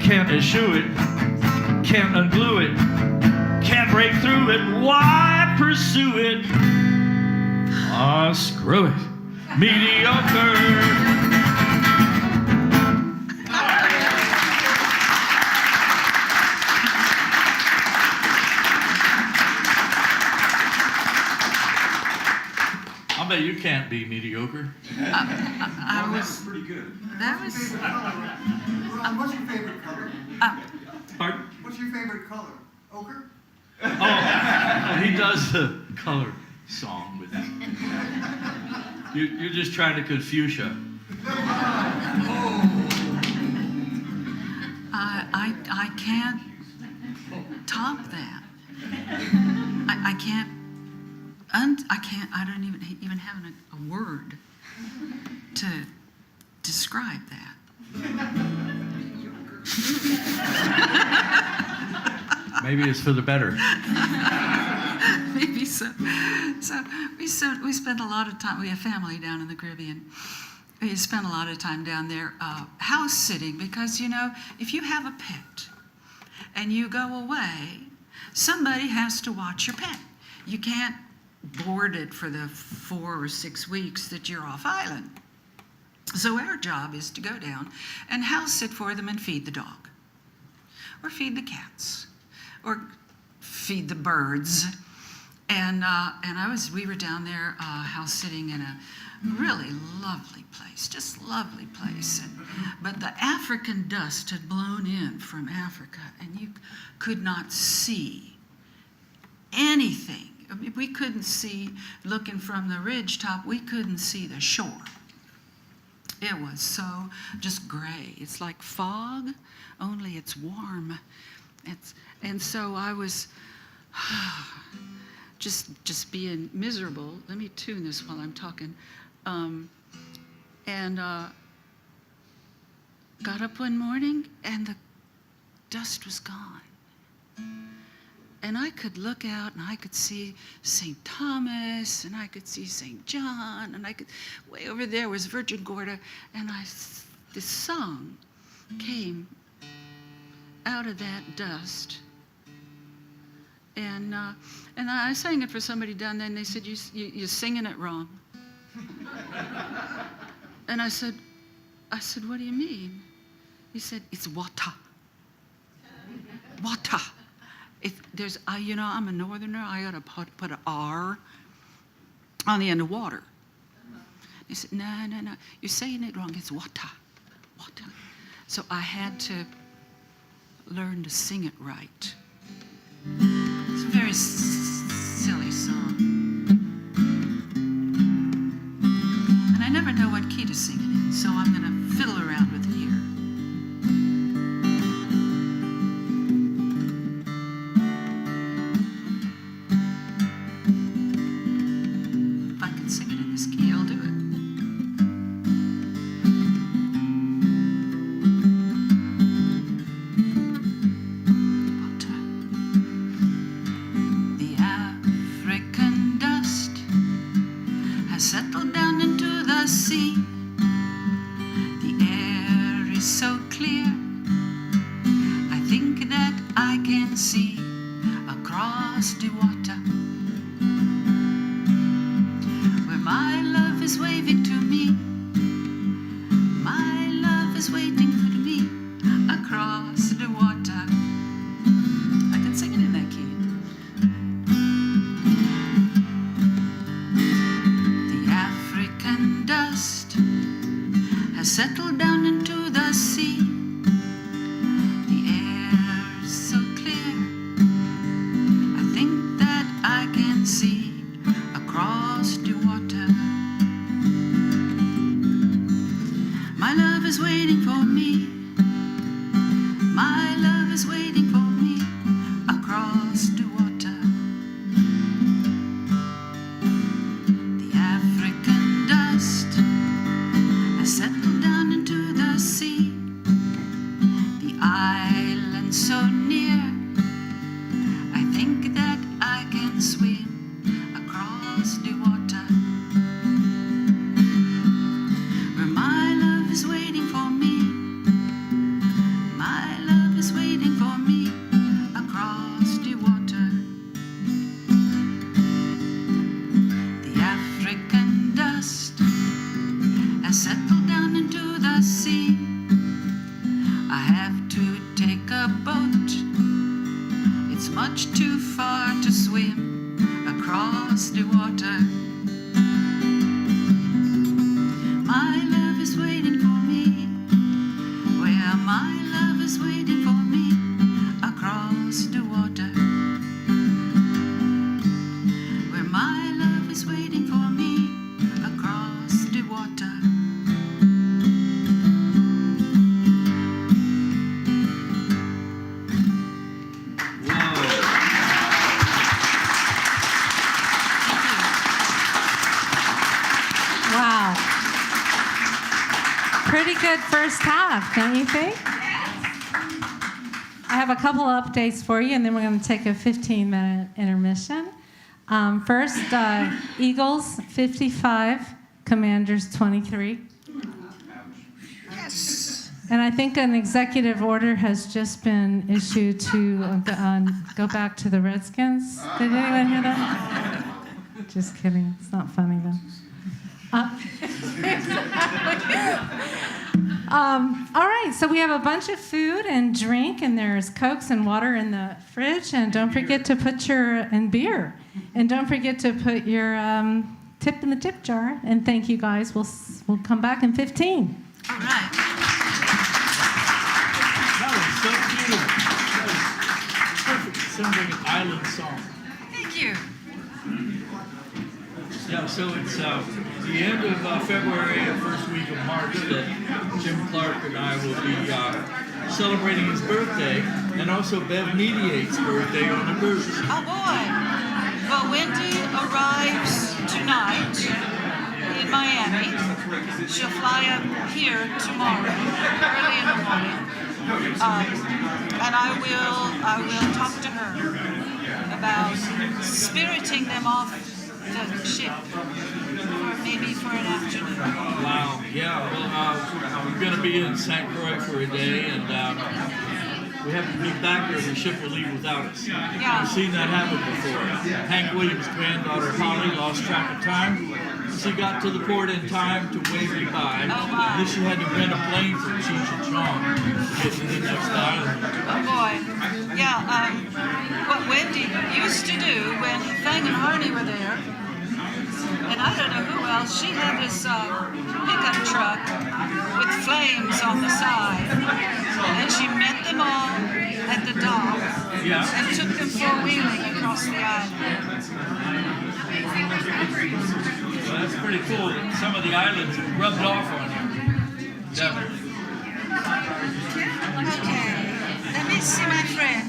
can't eschew it, can't unglue it, can't break through it. Why pursue it? Ah, screw it. Mediocre. I'll bet you can't be mediocre. I was. Pretty good. That was. Ron, what's your favorite color? Pardon? What's your favorite color? Ochre? Oh, he does the color song with you're just trying to confuse you. I can't top that. I can't. I don't even have a word to describe that. Maybe it's for the better. Maybe so. So we spent a lot of time. We have family down in the Caribbean. We spent a lot of time down there house sitting because, you know, if you have a pet and you go away, somebody has to watch your pet. You can't board it for the 4 or 6 weeks that you're off island. So our job is to go down and house sit for them and feed the dog, or feed the cats, or feed the birds. And we were down there house sitting in a really lovely place, just lovely place. But the African dust had blown in from Africa, and you could not see anything. I mean, we couldn't see, looking from the ridge top, we couldn't see the shore. It was so just gray. It's like fog, only it's warm. And so I was just being miserable. Let me tune this while I'm talking. Got up one morning and the dust was gone. And I could look out and I could see St. Thomas and I could see St. John and way over there was Virgin Gorda, and this song came out of that dust. And I sang it for somebody down there, and they said, you're singing it wrong. And I said, what do you mean? He said, it's water. Water. I'm a northerner, I gotta put an R on the end of water. He said, no, you're saying it wrong, it's water. Water. So I had to learn to sing it right. It's a very silly song. And I never know what key to sing it in, so I'm going to fiddle around with it here. If I can sing it in this key, I'll do it. Settled down into the sea. The air is so clear, I think that I can see across the water, where my love is waving to me. My love is waiting for me across the water. I can sing it in that key. Settled down into the sea. The air is so clear, I think that I can see across the water. My love is waiting for me. My love is waiting for me across the water. The African dust has settled down into the sea. The island so near, I think that I can swim across the water, where my love is waiting for me. My love is waiting for me across the water. The African dust has settled down into the sea. I have to take a boat. It's much too far to swim across the water. pretty good first half, don't you think? I have a couple of updates for you, and then we're going to take a 15-minute intermission. First, Eagles 55, Commanders 23. Yes. And I think an executive order has just been issued to go back to the Redskins. Did anyone hear that? Just kidding. It's not funny, though. All right, so we have a bunch of food and drink, and there's Cokes and water in the fridge. And don't forget to put and beer. And don't forget to put your tip in the tip jar. And thank you, guys. We'll come back in 15. All right. That was so beautiful. That was perfect. It sounds like an island song. Thank you. Yeah, so it's the end of February and first week of March that Jim Clark and I will be celebrating his birthday, and also Bev Mediate's birthday on the cruise. Oh boy. Well, Wendy arrives tonight in Miami. She'll fly up here tomorrow, early in the morning. And I will talk to her about spiriting them off the ship, maybe for an afternoon. Wow, yeah, well, we're going to be in St. Croix for a day, and we have to be back or the ship will leave without us. Yeah. We've seen that happen before. Hank Williams' granddaughter Holly lost track of time. She got to the port in time to wave goodbye. Oh, my. Then she had to rent a plane from Cheech and Chong to get to the next island. Oh boy. Yeah, what Wendy used to do when Fang and Harney were there, and I don't know who else, she had this pickup truck with flames on the side, and she met them all at the dock and took them four-wheeling across the island. Well, that's pretty cool. Some of the islands rubbed off on you. Definitely. Okay, let me see my friend.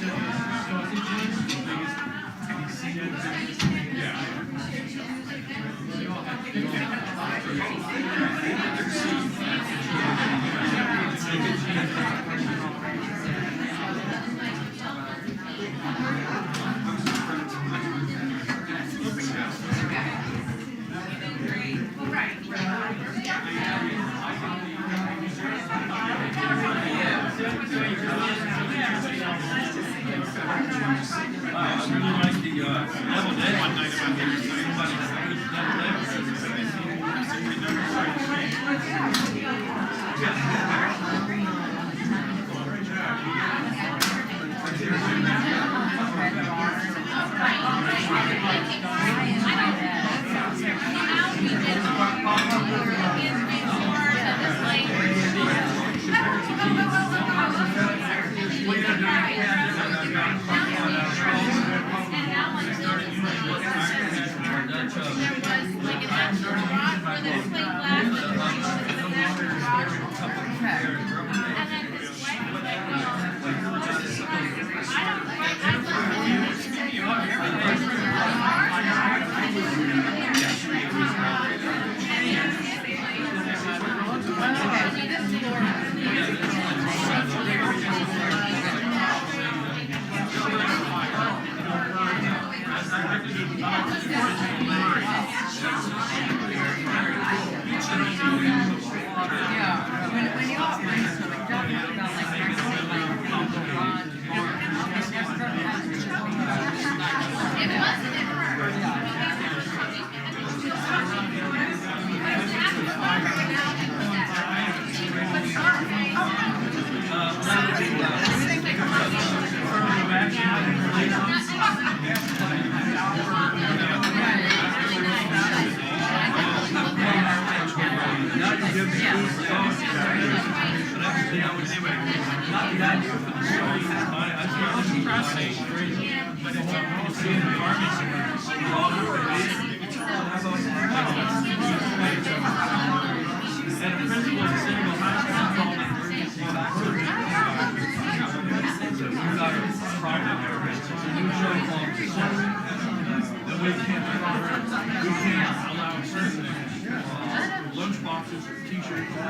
Lunchboxes or t-shirts or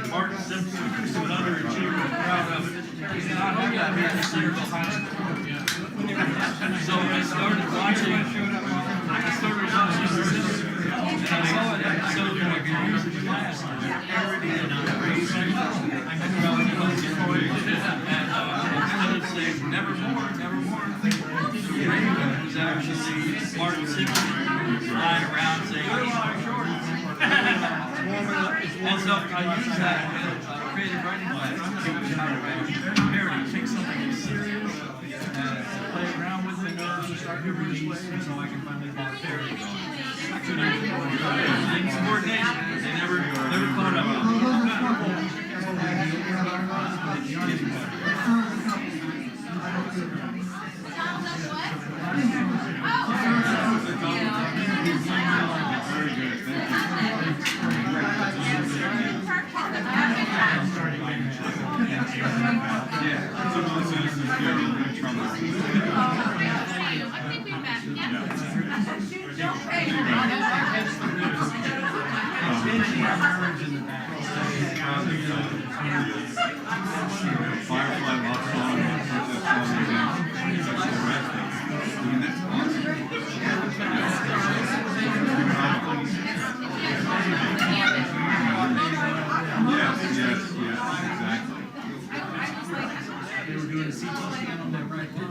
Martin Simpson, an underachiever, proud of it. And I knew that here at Centerville High School. So I started watching Simpson, and I saw an episode of music class. And instead of saying nevermore, nevermore, Raven was actually Martin Simpson flying around saying, "He's my short." And so I use that in creative writing class to teach how to write parody. Take something that's serious and play around with it, start humorous ways, so I can finally call it parody. Insubordination. They never thought of it. Firefly Love Song, that's awesome. Yes, exactly. They were doing a CT scan on that right then.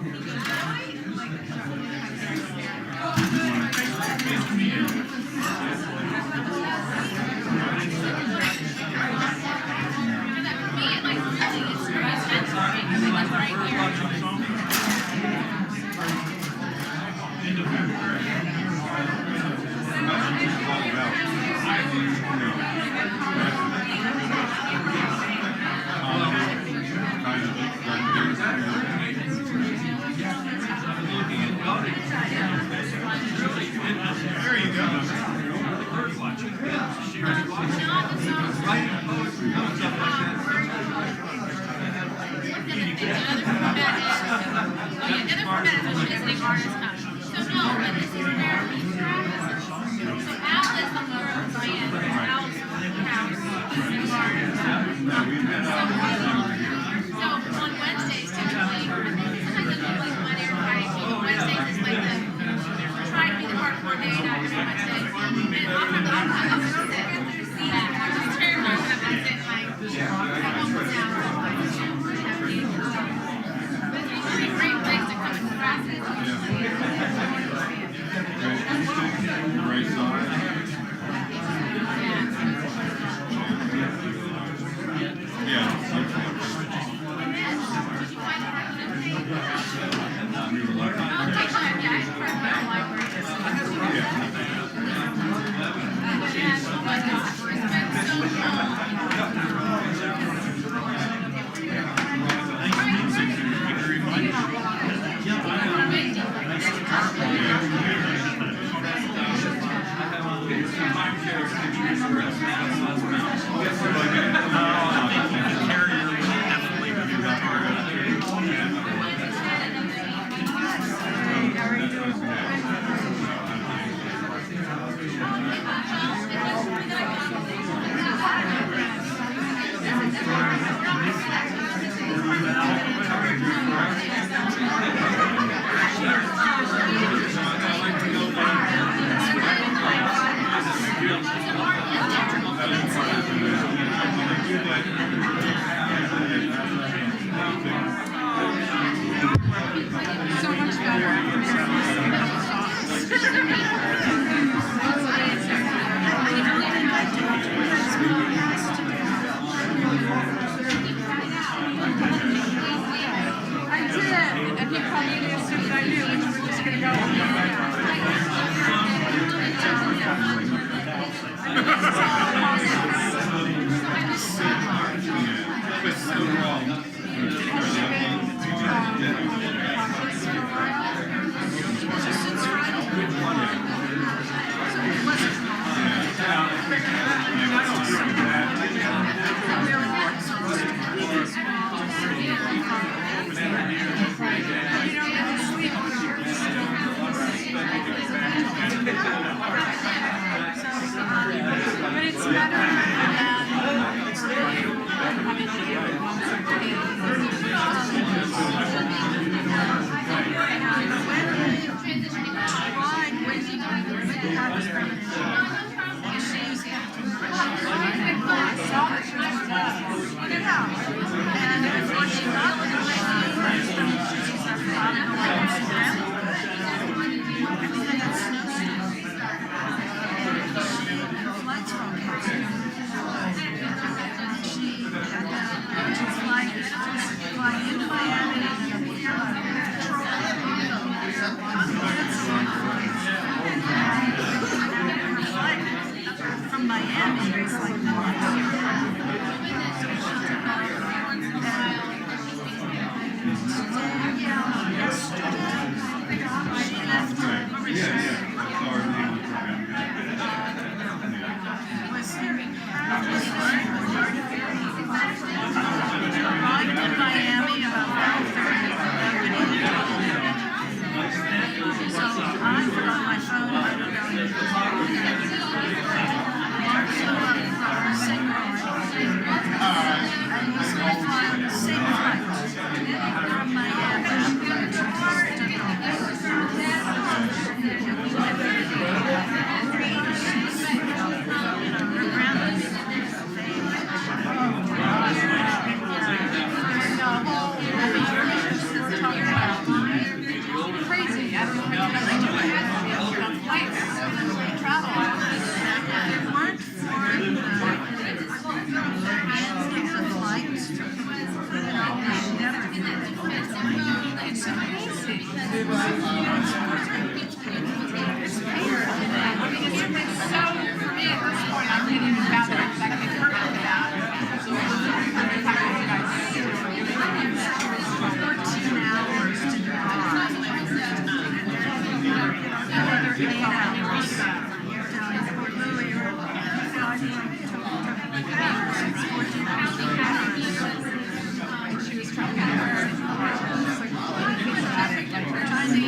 She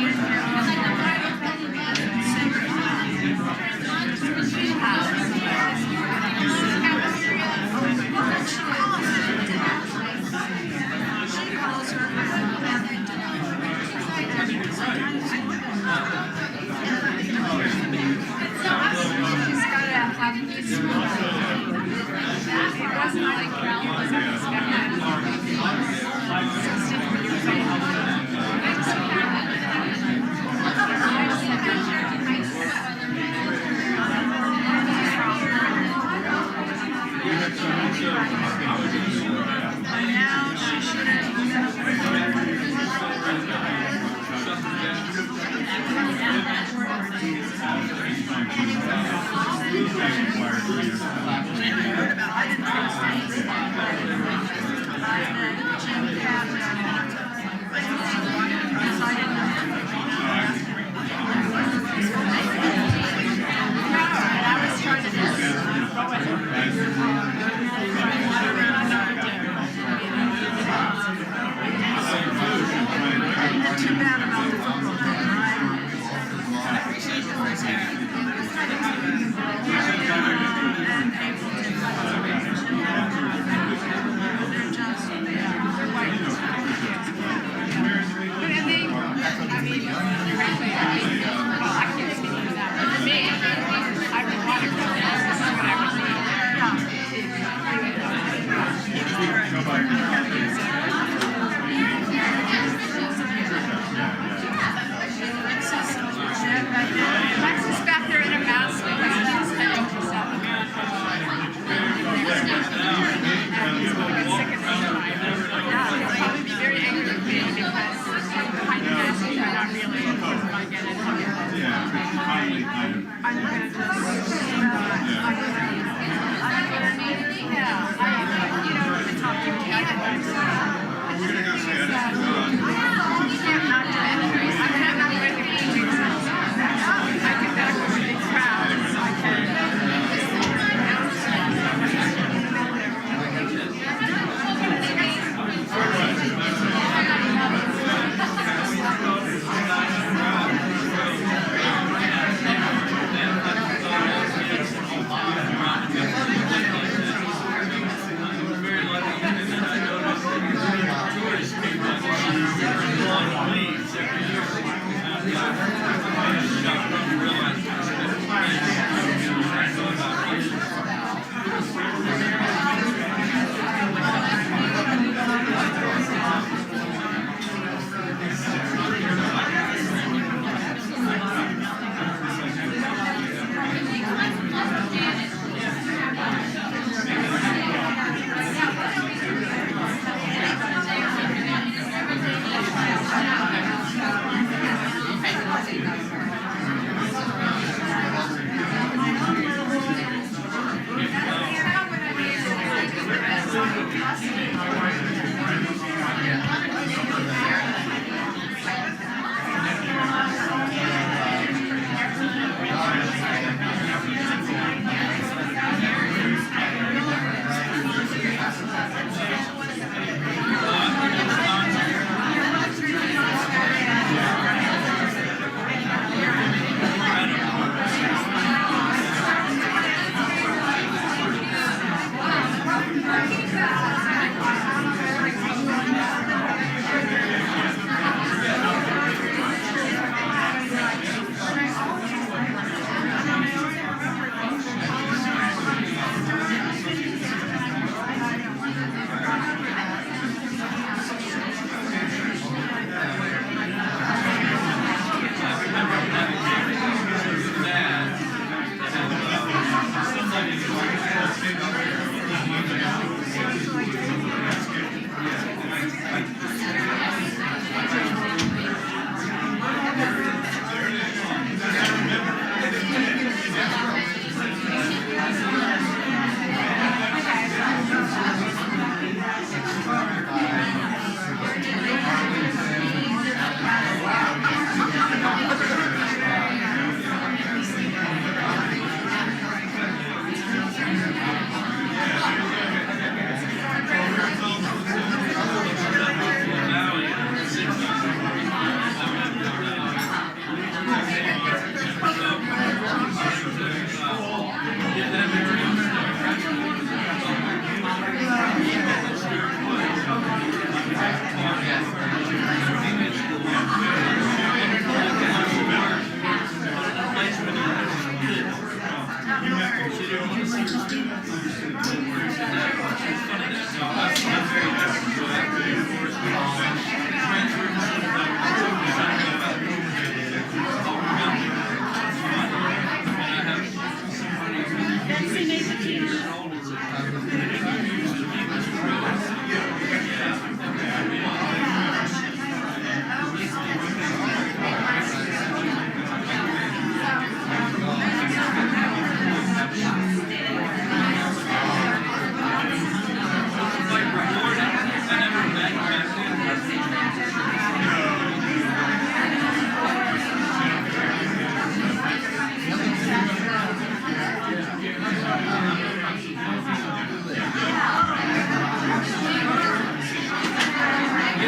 was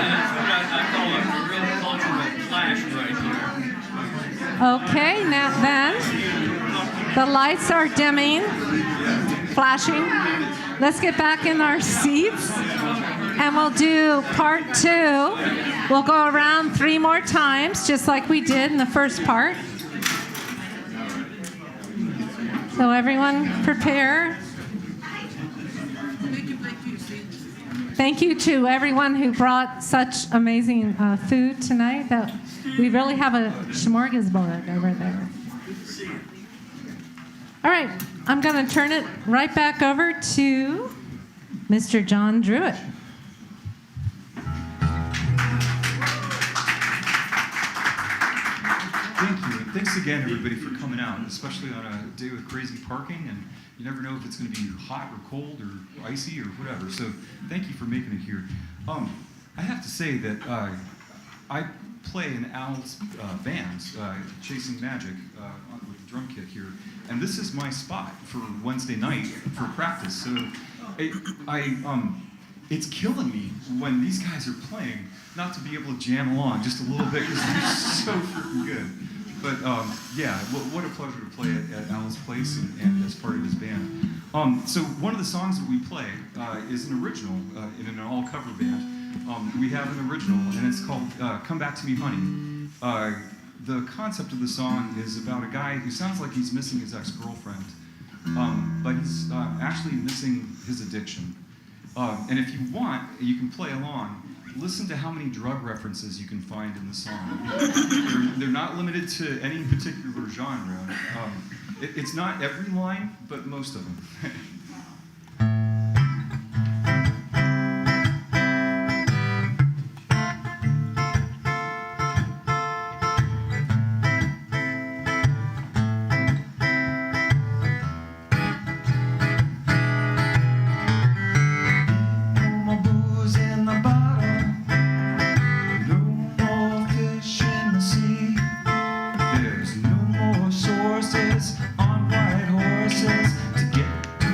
that's what I call a real cultural flash right here. Okay, now then, the lights are dimming, flashing. Let's get back in our seats, and we'll do part 2. We'll go around 3 more times, just like we did in the first part. So everyone prepare. Thank you to everyone who brought such amazing food tonight. That we really have a smorgasbord over there. All right, I'm going to turn it right back over to Mr. John Druitt. Thank you, and thanks again, everybody, for coming out, especially on a day with crazy parking, and you never know if it's going to be hot or cold or icy or whatever, so thank you for making it here. I have to say that I play in Al's band, Chasing Magic, with the drum kit here, and this is my spot for Wednesday night for practice, so it's killing me when these guys are playing not to be able to jam along just a little bit because they're so freaking good. But yeah, what a pleasure to play at Al's place and as part of his band. So one of the songs that we play is an original in an all-cover band. We have an original, and it's called "Come Back to Me, Honey." The concept of the song is about a guy who sounds like he's missing his ex-girlfriend, but he's actually missing his addiction. And if you want, you can play along. Listen to how many drug references you can find in the song. They're not limited to any particular genre. It's not every line, but most of them. On white horses to get to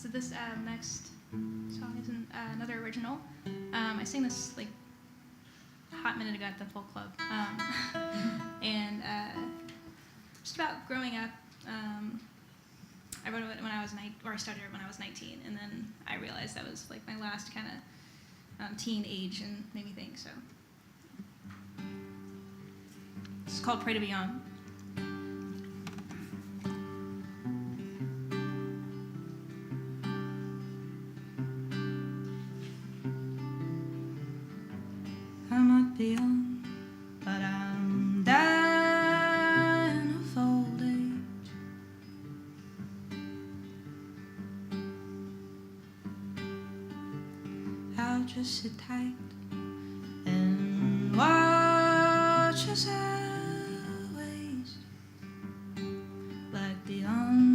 So this next song is another original. I sang this like a hot minute ago at the Folk Club, and just about growing up. I wrote it when I was I started it when I was 19, and then I realized that was like my last kind of teen age, and made me think. So it's called "Pray to Be Young." I might be young, but I'm dying of old age. I'll just sit tight and watch as I waste like the unused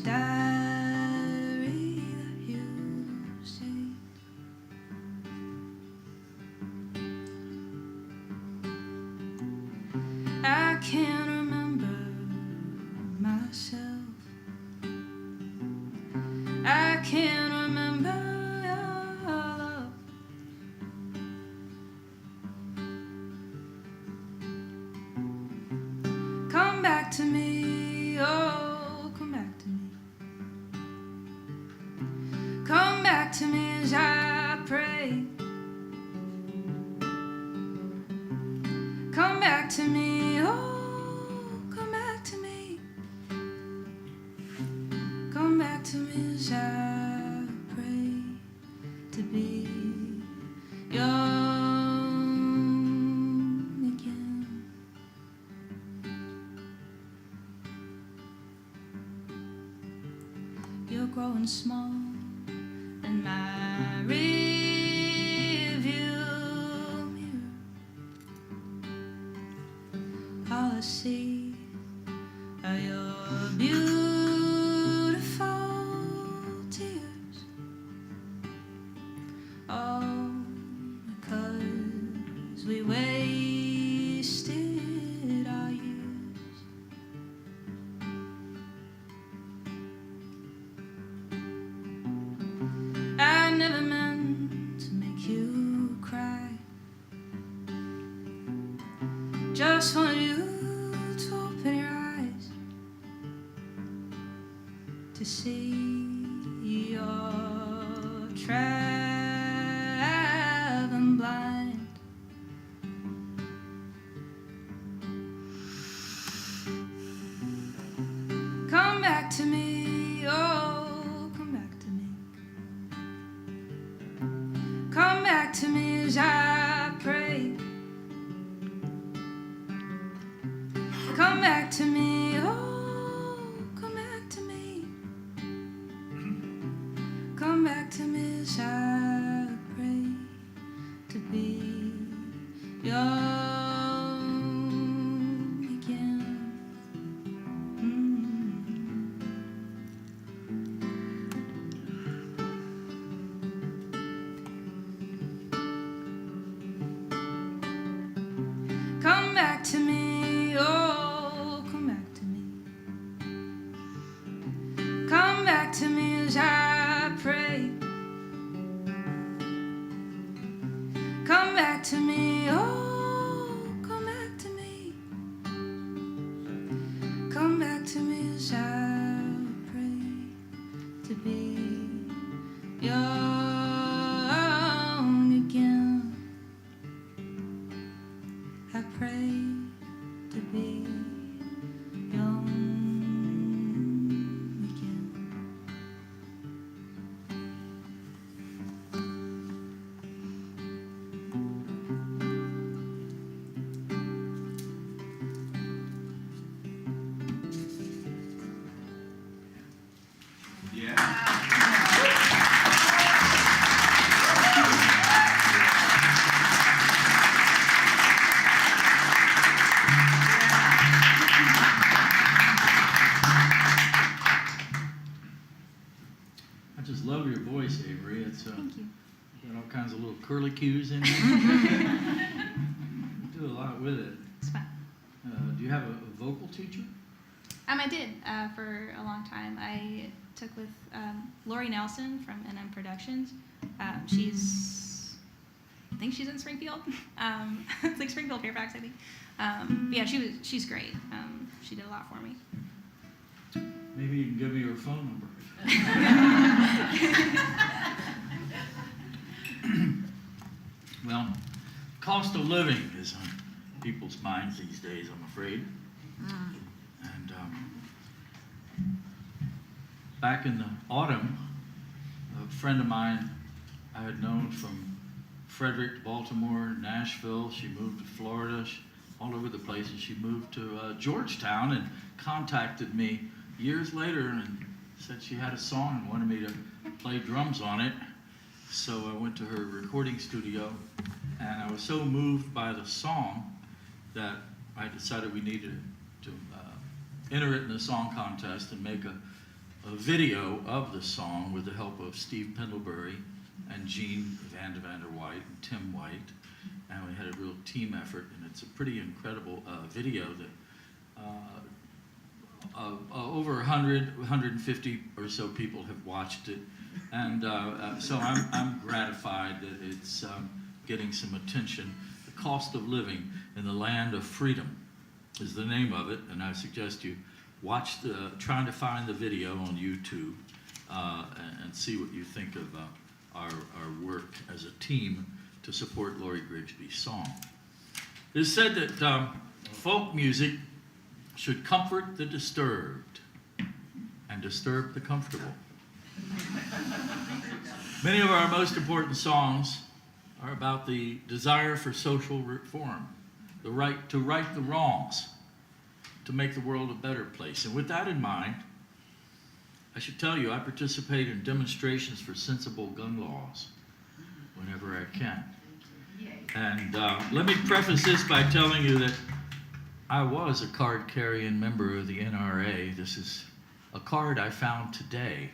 diary that you saved. I can't remember myself. I can't remember your love. Come back to me, oh, come back to me. Come back to me as I pray. Come back to me, oh, come back to me. Come back to me as I pray to be young again. You're growing small in my rearview mirror. All I see are your beautiful tears. All because we wasted our years. I never meant to make you cry. Just wanted you to open your eyes to see you're traveling blind. Come back to me, oh, come back to me. Come back to me as I pray. Come back to me, oh, come back to me. Come back to me as I pray to be young again. Come back to me, oh, come back to me. Come back to me as I pray. Come back to me, oh, come back to me. Come back to me as I pray to be young again. I pray to be young again. I just love your voice, Avery. It's Thank you. got all kinds of little curlicues in it. You do a lot with it. It's fun. Do you have a vocal teacher? I did for a long time. I took with Lori Nelson from NM Productions. I think she's in Springfield. It's like Springfield, Fairfax, I think. But yeah, she's great. She did a lot for me. Maybe you can give me your phone number. Well, cost of living is on people's minds these days, I'm afraid. And back in the autumn, a friend of mine I had known from Frederick, Baltimore, Nashville, she moved to Florida, all over the place, and she moved to Georgetown and contacted me years later and said she had a song and wanted me to play drums on it. So I went to her recording studio, and I was so moved by the song that I decided we needed to enter it in the song contest and make a video of the song with the help of Steve Pendlebury and Gene Van der White and Tim White. And we had a real team effort, and it's a pretty incredible video that over 150 or so people have watched it. And so I'm gratified that it's getting some attention. The Cost of Living in the Land of Freedom is the name of it, and I suggest you watch trying to find the video on YouTube and see what you think of our work as a team to support Lori Grigsby's song. It is said that folk music should comfort the disturbed and disturb the comfortable. Many of our most important songs are about the desire for social reform, the right to right the wrongs, to make the world a better place. And with that in mind, I should tell you I participate in demonstrations for sensible gun laws whenever I can. And let me preface this by telling you that I was a card-carrying member of the NRA. This is a card I found today.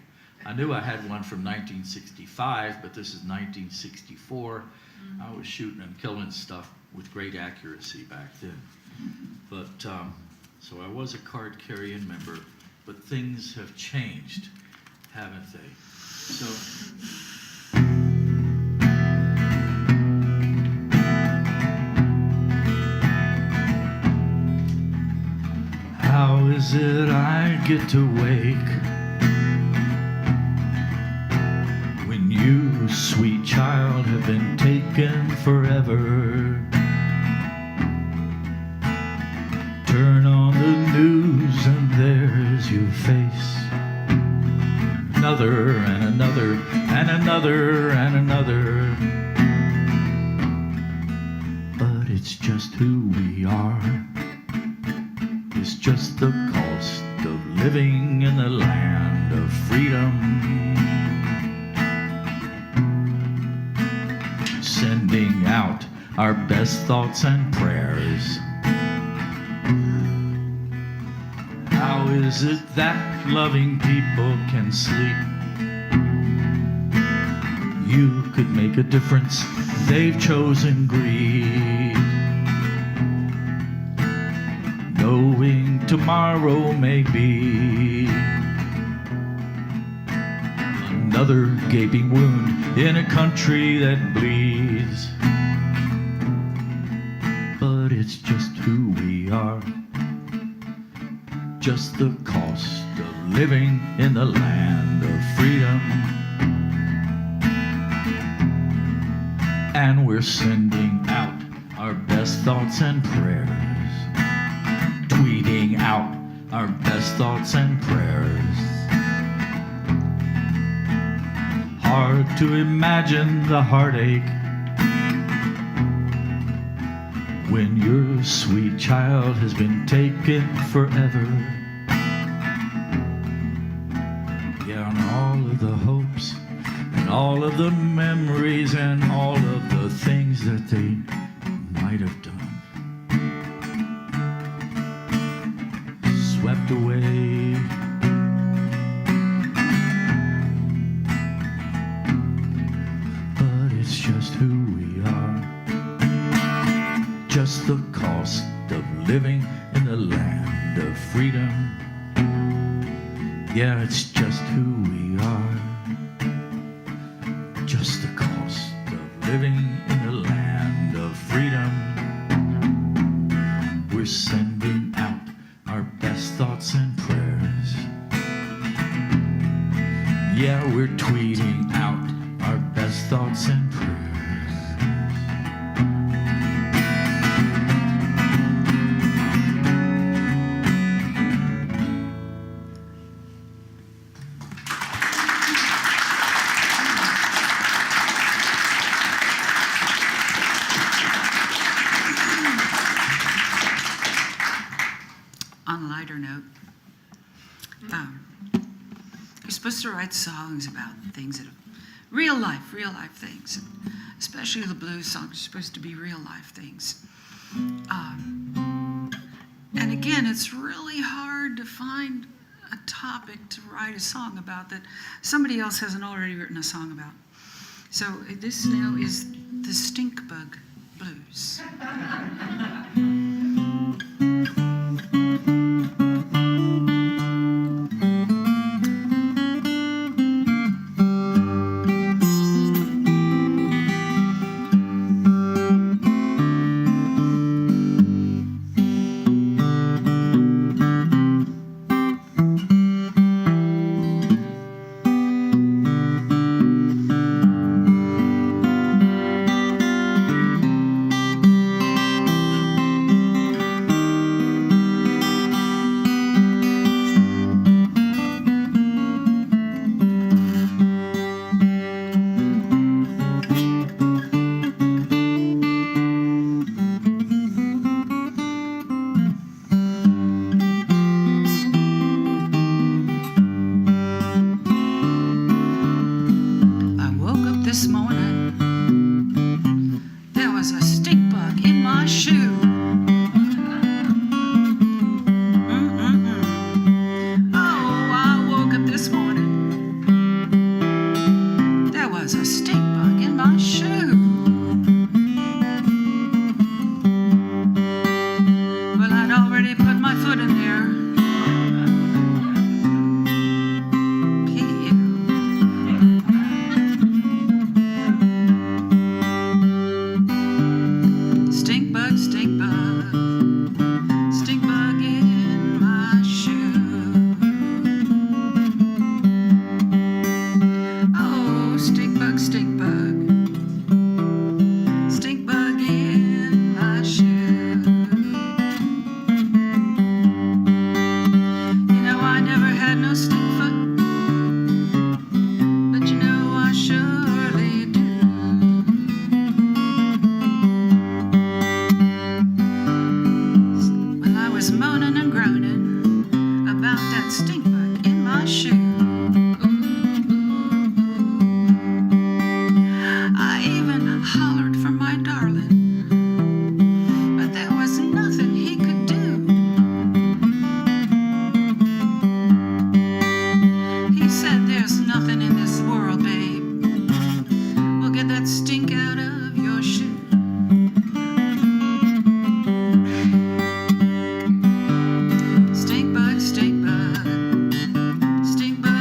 I knew I had one from 1965, but this is 1964. I was shooting and killing stuff with great accuracy back then. But, so I was a card-carrying member, but things have changed, haven't they? So, how is it I get to wake when you, sweet child, have been taken forever? Turn on the news and there's your face. Another and another and another and another. But it's just who we are. It's just the cost of living in the land of freedom. Sending out our best thoughts and prayers. How is it that loving people can sleep? You could make a difference, they've chosen greed. Knowing tomorrow may be another gaping wound in a country that bleeds. But it's just who we are. Just the cost of living in the land of freedom. And we're sending out our best thoughts and prayers. Tweeting out our best thoughts and prayers. Hard to imagine the heartache when your sweet child has been taken forever. Yeah, and all of the hopes and all of the memories and all of the things that they might have done swept away. But it's just who we are. Just the cost of living in the land of freedom. Yeah, it's just who we are. Just the cost of living in a land of freedom. We're sending out our best thoughts and prayers. Yeah, we're tweeting out our best thoughts and prayers. On a lighter note, you're supposed to write songs about things that are real life things. Especially the blues songs are supposed to be real life things. And again, it's really hard to find a topic to write a song about that somebody else hasn't already written a song about. So this now is the Stink Bug Blues. This morning, there was a stink bug in my shoe. Oh, I woke up this morning, there was a stink bug in my shoe. Well, I'd already put my foot in there. Stink bug, stink bug, stink bug in my shoe. Oh, stink bug, stink bug, stink bug in my shoe. You know, I never had no stink foot, but you know I surely do. Was moaning and groaning about that stink bug in my shoe. I even hollered for my darling, but there was nothing he could do. He said, "There's nothing in this world, babe, will get that stink out of your shoe." Stink bug, stink bug, stink bug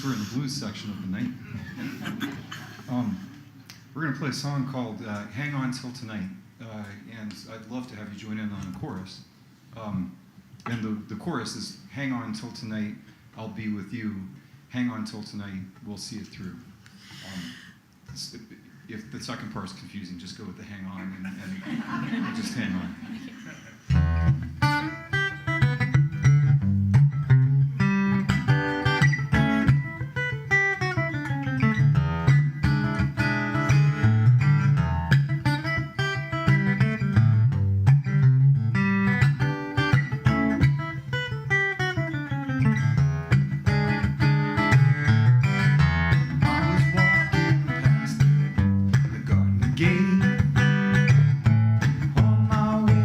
since we're in the blues section of the night. We're going to play a song called Hang On Till Tonight, and I'd love to have you join in on the chorus. And the chorus is, hang on till tonight, I'll be with you. Hang on till tonight, we'll see it through. If the second part is confusing, just go with the hang on and just hang on. On my way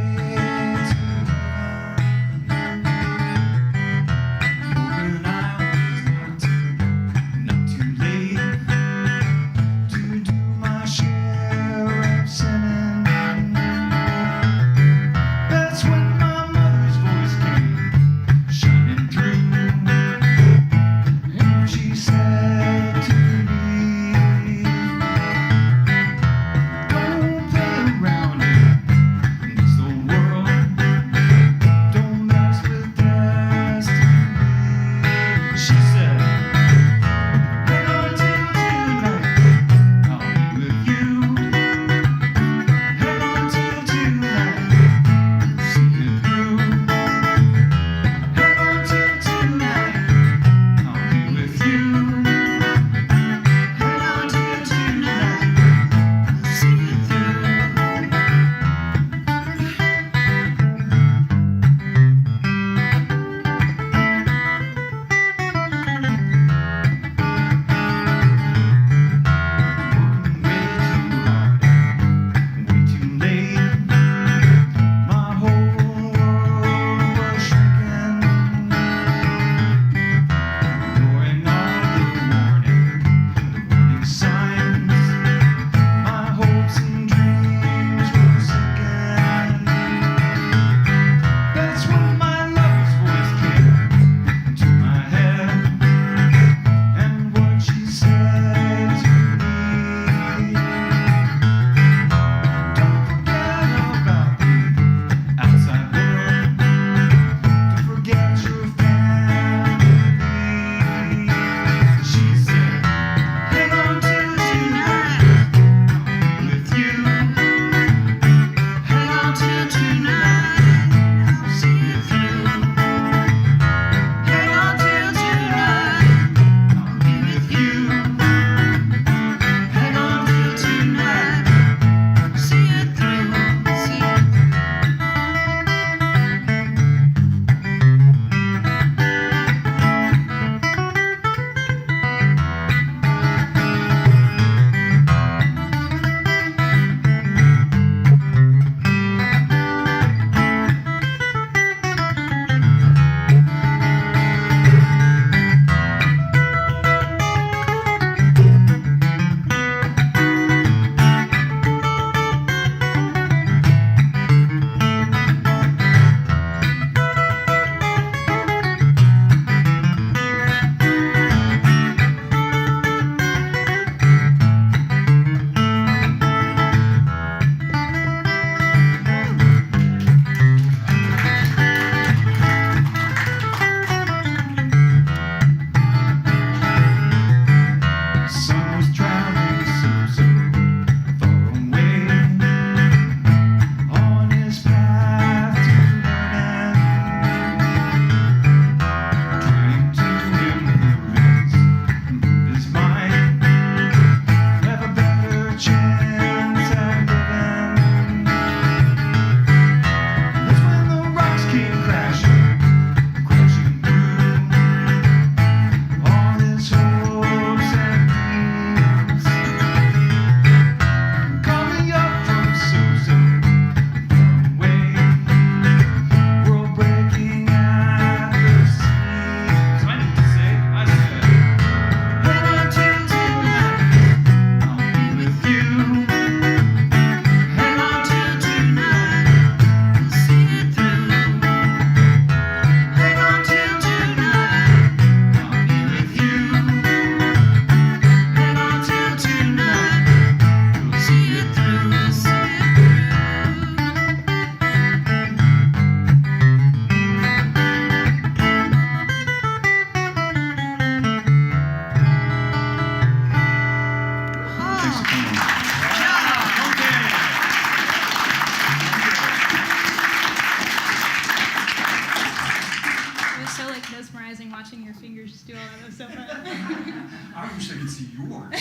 I wish I could see yours.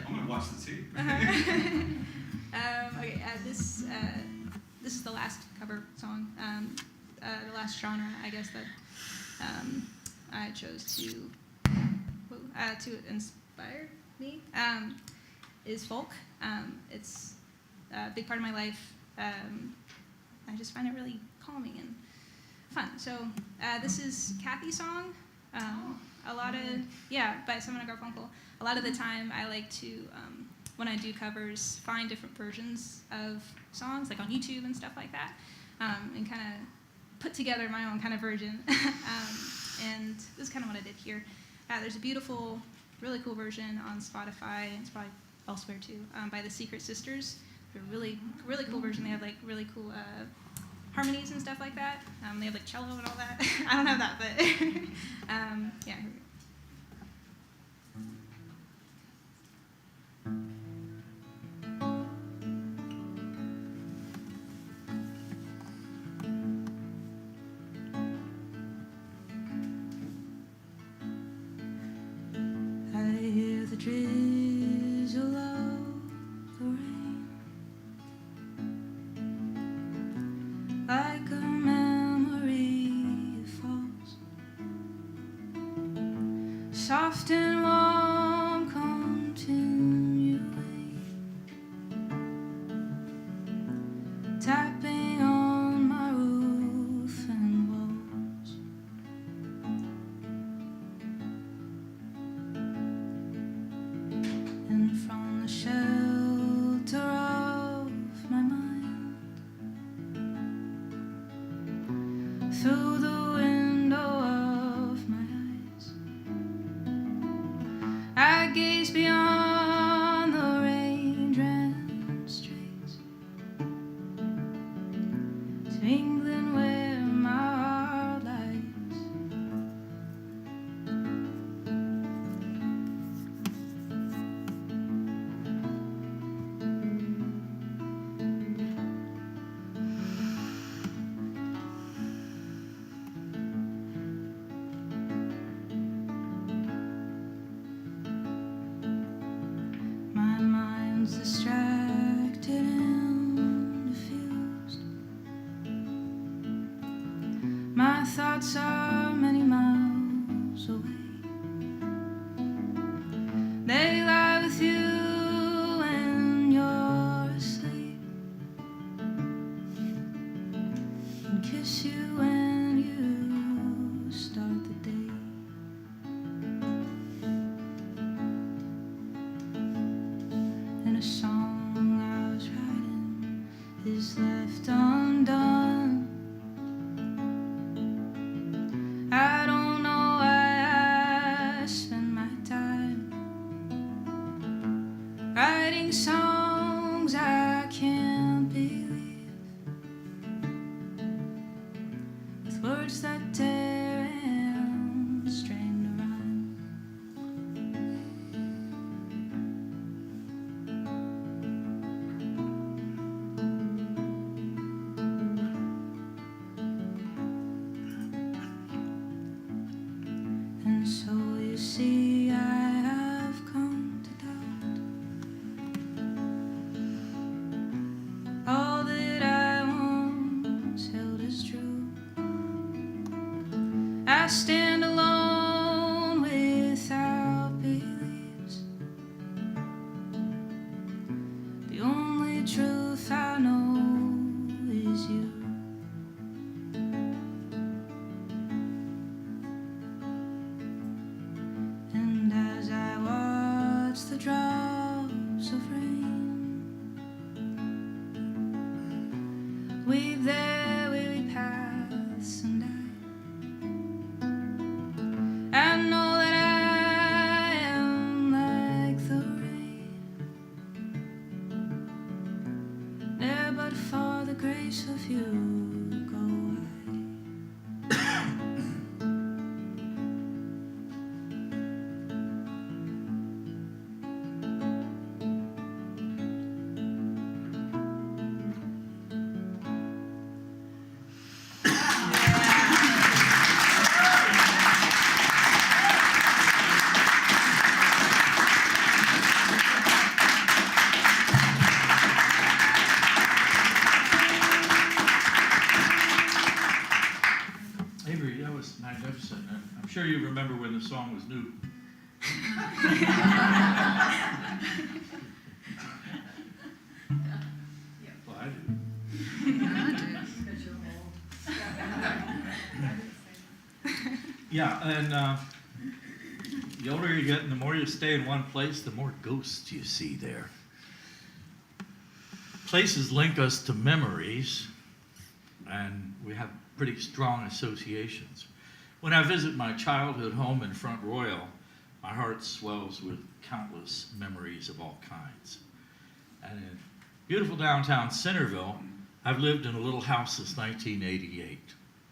I'm gonna watch the tape. Okay, this is the last cover song, the last genre, I guess, that I chose to inspire me, is folk. It's a big part of my life. I just find it really calming and fun. So this is Kathy's song. By Simon and Garfunkel. A lot of the time, I like to, when I do covers, find different versions of songs, like on YouTube and stuff like that, and kind of put together my own kind of version. And this is kind of what I did here. There's a beautiful, really cool version on Spotify, and it's probably elsewhere too, by the Secret Sisters. They're a really, really cool version. They have like really cool harmonies and stuff like that. They have like cello and all that. I don't have that, but yeah. Here we go. I hear the drizzle of the rain, like a memory it falls, soft and warm continually, tapping on my roof and walls. And from the shelter of my mind, through the window of my eyes, I gaze beyond the rain-drenched streets to England, where my heart lies. My mind's distracted and diffused. My thoughts are many miles away. They lie with you when you're asleep, and kiss you when you start the day. And a song I was writing is left undone. I don't know why I spend my time writing songs I can't believe, with words that tear and strain to rhyme. And so you see, I have come to doubt all that I once held as true. I stand alone without beliefs. The only truth I know is you. And as I watch the drops of rain weave their weary paths and I know that I am like the rain, there but for the grace of you go I. sure you remember when the song was new. Well, I do. Yeah, and the older you get and the more you stay in one place, the more ghosts you see there. Places link us to memories, and we have pretty strong associations. When I visit my childhood home in Front Royal, my heart swells with countless memories of all kinds. And in beautiful downtown Centerville, I've lived in a little house since 1988.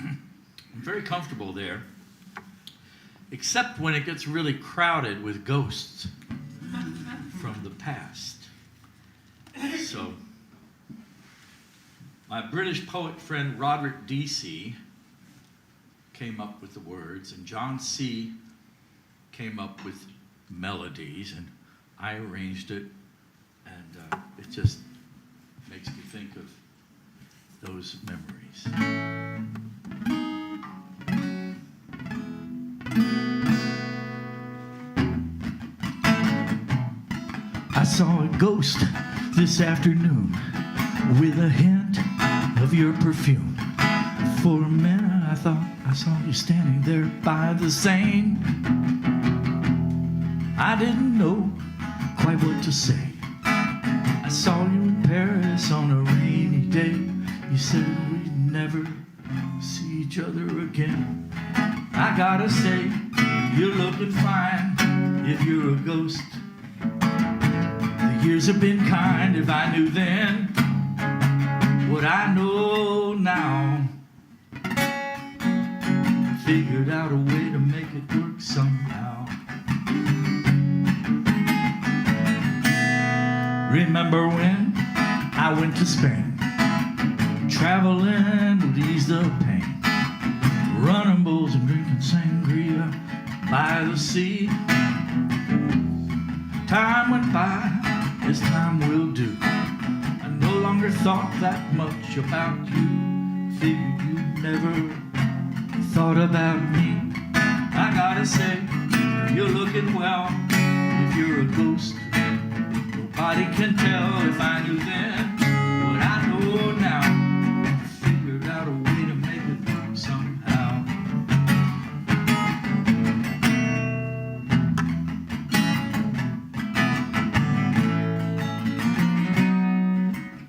I'm very comfortable there, except when it gets really crowded with ghosts from the past. So, my British poet friend Roderick D.C. came up with the words, and John C. came up with melodies, and I arranged it, and it just makes me think of those memories. I saw a ghost this afternoon with a hint of your perfume. For a minute I thought I saw you standing there by the Seine. I didn't know quite what to say. I saw you in Paris on a rainy day. You said we'd never see each other again. I gotta say, you're looking fine if you're a ghost. The years have been kind. If I knew then what I know now, figured out a way to make it work somehow. Remember when I went to Spain? Traveling would ease the pain, running bulls and drinking sangria by the sea. Time went by as time will do. I no longer thought that much about you. Figured you never thought about me. I gotta say, you're looking well if you're a ghost. Nobody can tell if I knew then what I know now. Figured out a way to make it work somehow.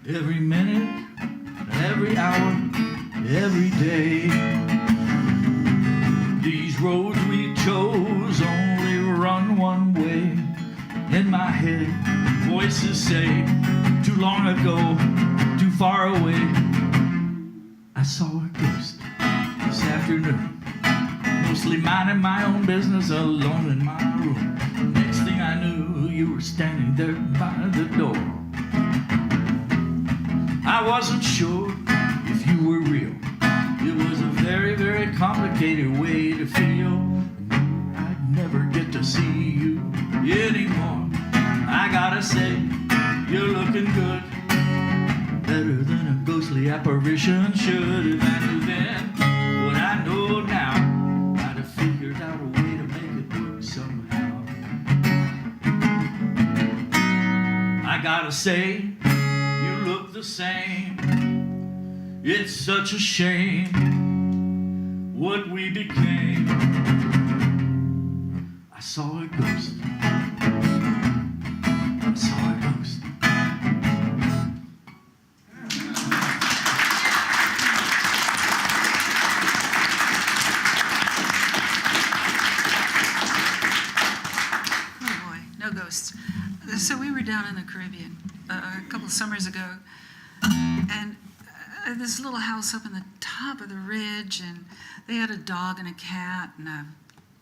Every minute, every hour, every day, these roads we chose only run one way. In my head, voices say, too long ago, too far away. I saw a ghost this afternoon, mostly minding my own business alone in my room. Next thing I knew, you were standing there by the door. I wasn't sure if you were real. It was a very, very complicated way to feel. I'd never get to see you anymore. I gotta say, you're looking good, better than a ghostly apparition should. If I knew then what I know now, I'd have figured out a way to make it work somehow. I gotta say, you look the same. It's such a shame what we became. I saw a ghost. I saw a ghost. Oh boy, no ghosts. So we were down in the Caribbean a couple of summers ago, and this little house up in the top of the ridge, and they had a dog and a cat and a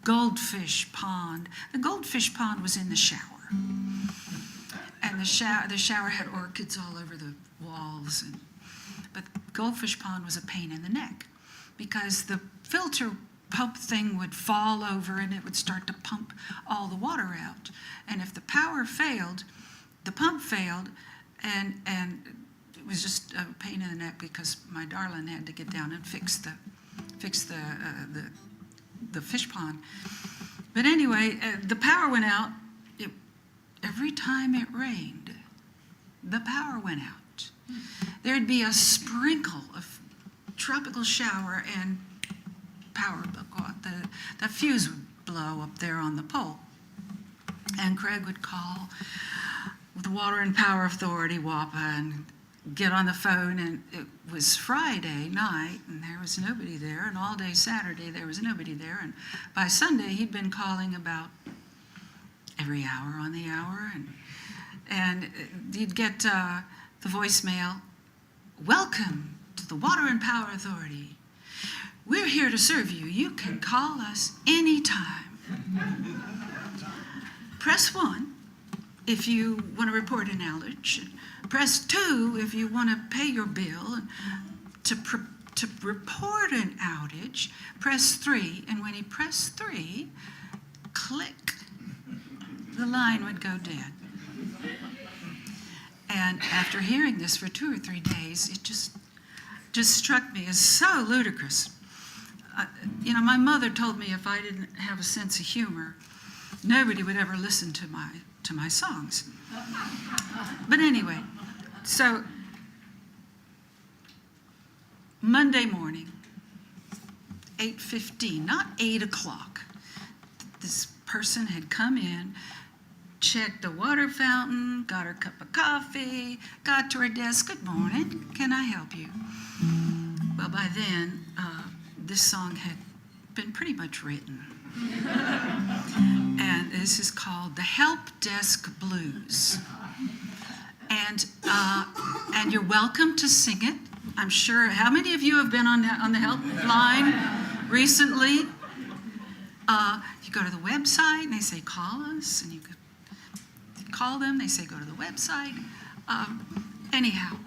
goldfish pond. The goldfish pond was in the shower, and the shower had orchids all over the walls, but the goldfish pond was a pain in the neck because the filter pump thing would fall over and it would start to pump all the water out. And if the power failed, the pump failed, and it was just a pain in the neck because my darling had to get down and fix the the fish pond. But anyway, the power went out. Every time it rained, the power went out. There'd be a sprinkle of tropical shower and power would go out. The fuse would blow up there on the pole. And Craig would call the Water and Power Authority, WAPA, and get on the phone, and it was Friday night, and there was nobody there, and all day Saturday there was nobody there, and by Sunday he'd been calling about every hour on the hour, and you'd get the voicemail, "Welcome to the Water and Power Authority. We're here to serve you. You can call us anytime. Press 1 if you want to report an outage. Press 2 if you want to pay your bill. To report an outage, press 3. And when he pressed 3, click, the line would go dead. And after hearing this for 2 or 3 days, it just struck me as so ludicrous. My mother told me if I didn't have a sense of humor, nobody would ever listen to my songs. But anyway, so Monday morning, 8:15, not 8 o'clock, this person had come in, checked the water fountain, got her cup of coffee, got to her desk. "Good morning, can I help you?" Well, by then, this song had been pretty much written. And this is called The Help Desk Blues. And you're welcome to sing it. I'm sure, how many of you have been on the help line recently? You go to the website and they say, "Call us," and you could call them, they say, "Go to the website." Anyhow,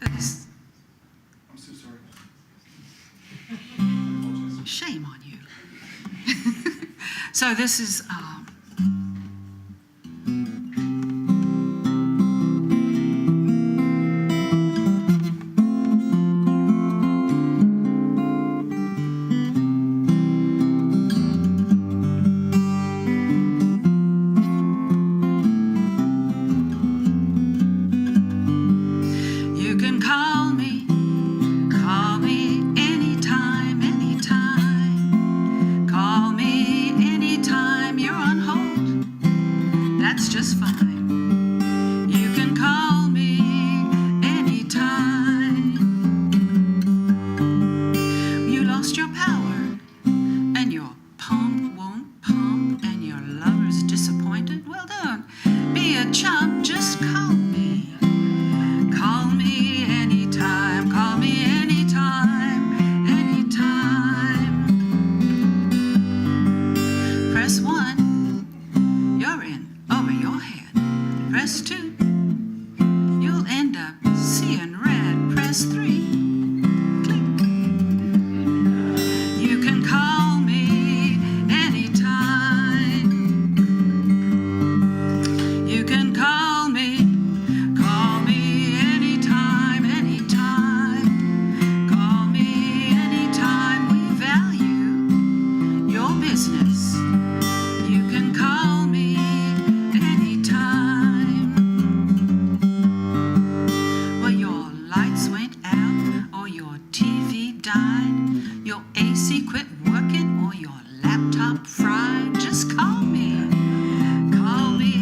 I'm so sorry. shame on you. So this is you can call me anytime, anytime. Call me anytime you're on hold. That's just fine. You can call me anytime. You lost your power and your pump won't pump and your lover's disappointed. Well, don't be a chump, just call me. Call me anytime, call me anytime, anytime. Press 1, you're in over your head. Press 2, you'll end up seeing red. Press 3, click. You can call me anytime. You can call me anytime, anytime. Call me anytime. We value your business. You can call me anytime. Well, your lights went out, or your TV died, your AC quit working, or your laptop fried. Just call me. Call me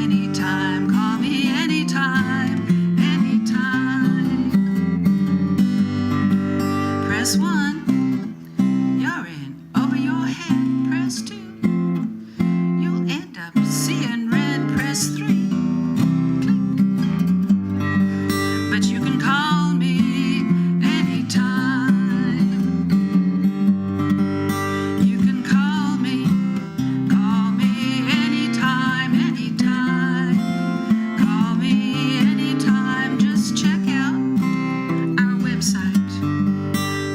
anytime. Call me anytime, anytime. Press 1, you're in over your head. Press 2, you'll end up seeing red. Press 3, click. But you can call me anytime. You can call me anytime, anytime. Call me anytime. Just check out our website,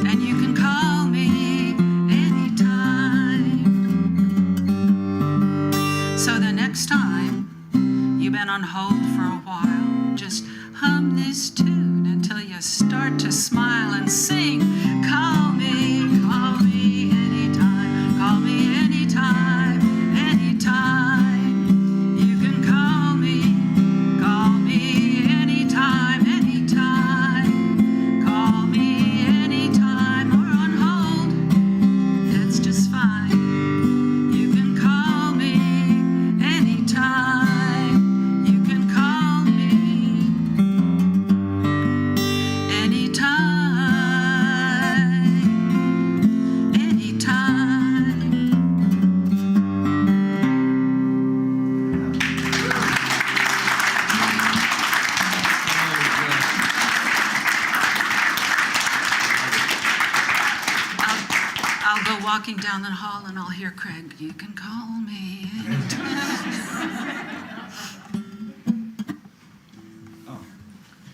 and you can call me anytime. So the next time you've been on hold for a while, just hum this tune until you start to smile and sing. Call me anytime. walking down the hall and I'll hear Craig, you can call me. Oh,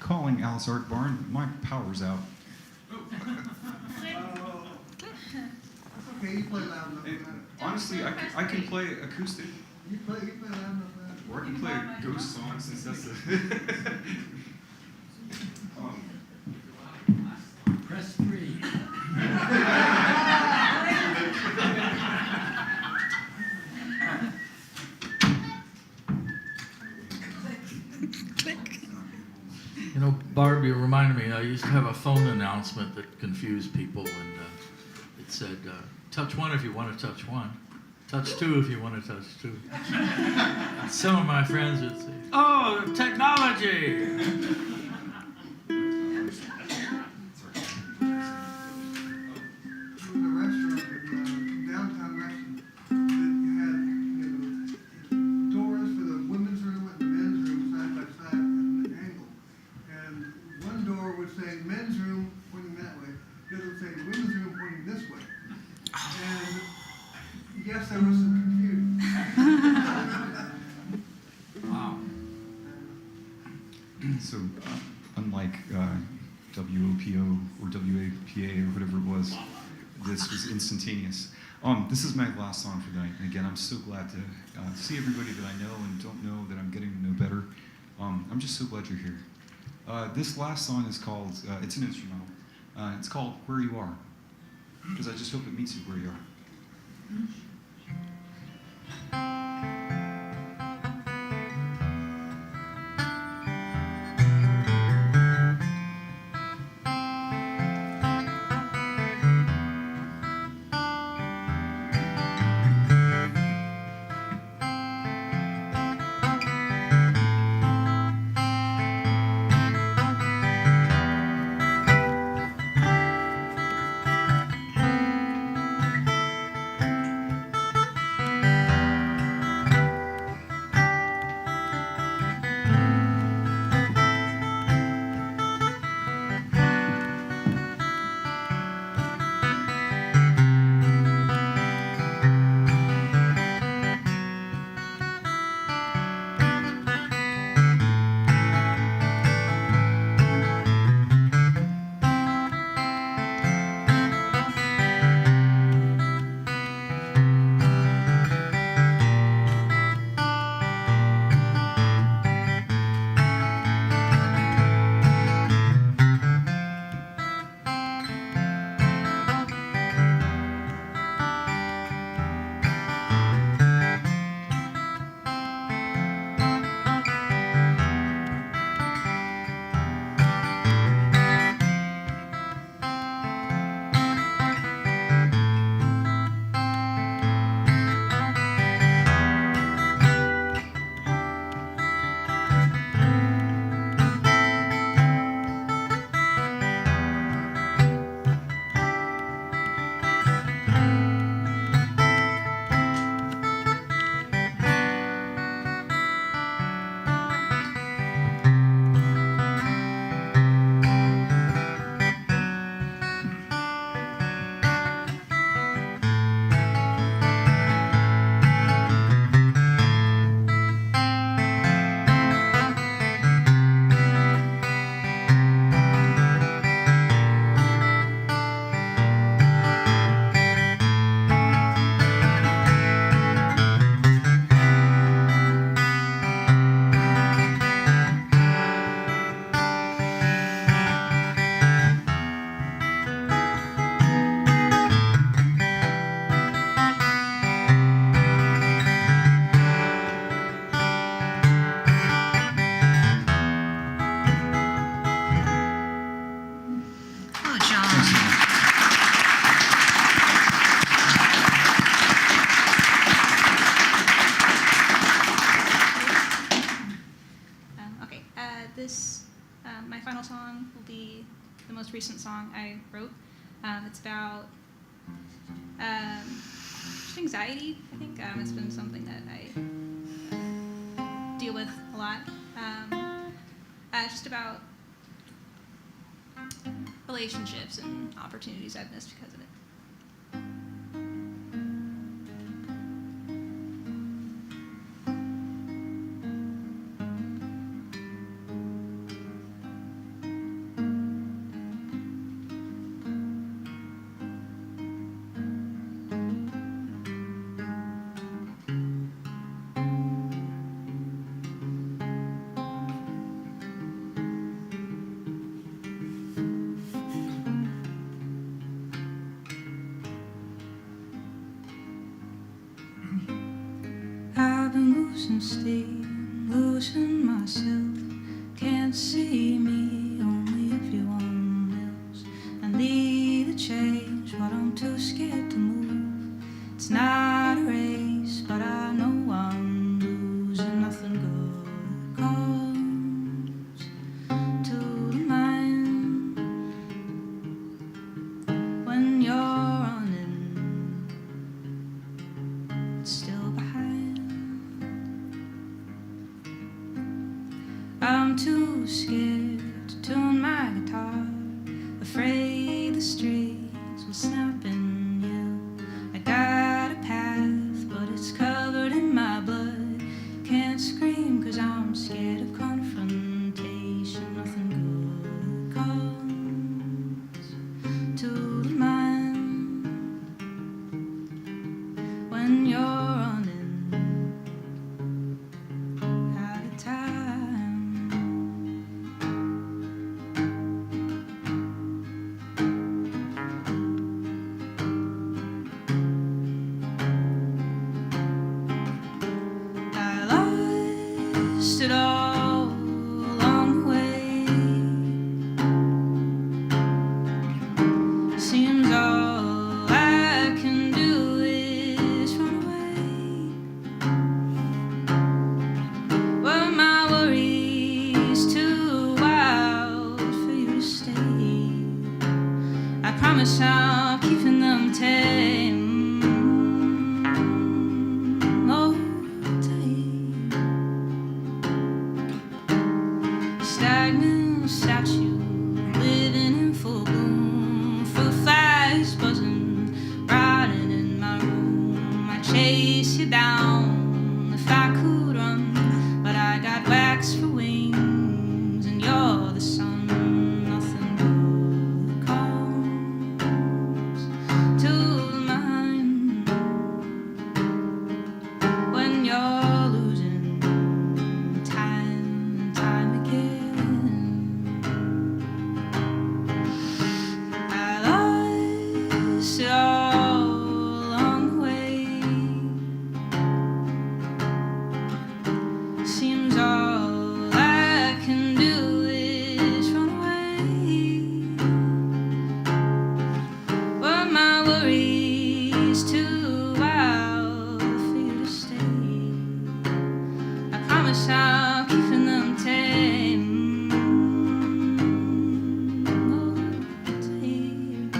calling Alice Art Barn. My power's out. Okay, you play loud enough. And honestly, I can play acoustic, You play loud enough. or I can play a ghost song since that's the. Press 3. You know, Barb, you reminded me, I used to have a phone announcement that confused people, and it said, touch 1 if you want to touch 1. Touch 2 if you want to touch 2. And some of my friends would say, oh, technology! There was a restaurant, downtown restaurant, that had, doors for the women's room and the men's room side by side at an angle. And one door would say men's room pointing that way, the other would say women's room pointing this way. And yes, there was some confusion. Wow. So, unlike WOPO or WAPA or whatever it was, this was instantaneous. This is my last song for the night. And again, I'm so glad to see everybody that I know and don't know that I'm getting to know better. I'm just so glad you're here. This last song is called, it's an instrumental. It's called Where You Are, because I just hope it meets you where you are. My final song will be the most recent song I wrote. It's about just anxiety, I think. It's been something that I deal with a lot. Just about relationships and opportunities I've missed because of it. losing steam, losing myself. Can't see me, only everyone else. I need a change, but I'm too scared to move. It's not a race, but I know I'm losing. Nothing good comes to the mind when you're running, still behind. I'm too scared to tune my guitar, afraid the strings will snap and yell. I got a path, but it's covered in my blood. Can't scream 'cause I'm scared of confrontation. Nothing good comes to the mind when you're running out of time. I lost it all along the way. Seems all I can do is run away. Were my worries too wild for you to stay? I promise I'm keeping them tame. Oh, tame. Stagnant statue, living in full bloom. Fruit flies buzzing, rotting in my room. I chase you down if I could run, but I got wax for wings, and you're the sun. Nothing good comes to the mind when you're losing time and time again. I lost it all along the way. Seems all I can do is run away. Were my worries too wild for you to stay? I promise I'm keeping them tame. Oh, tame.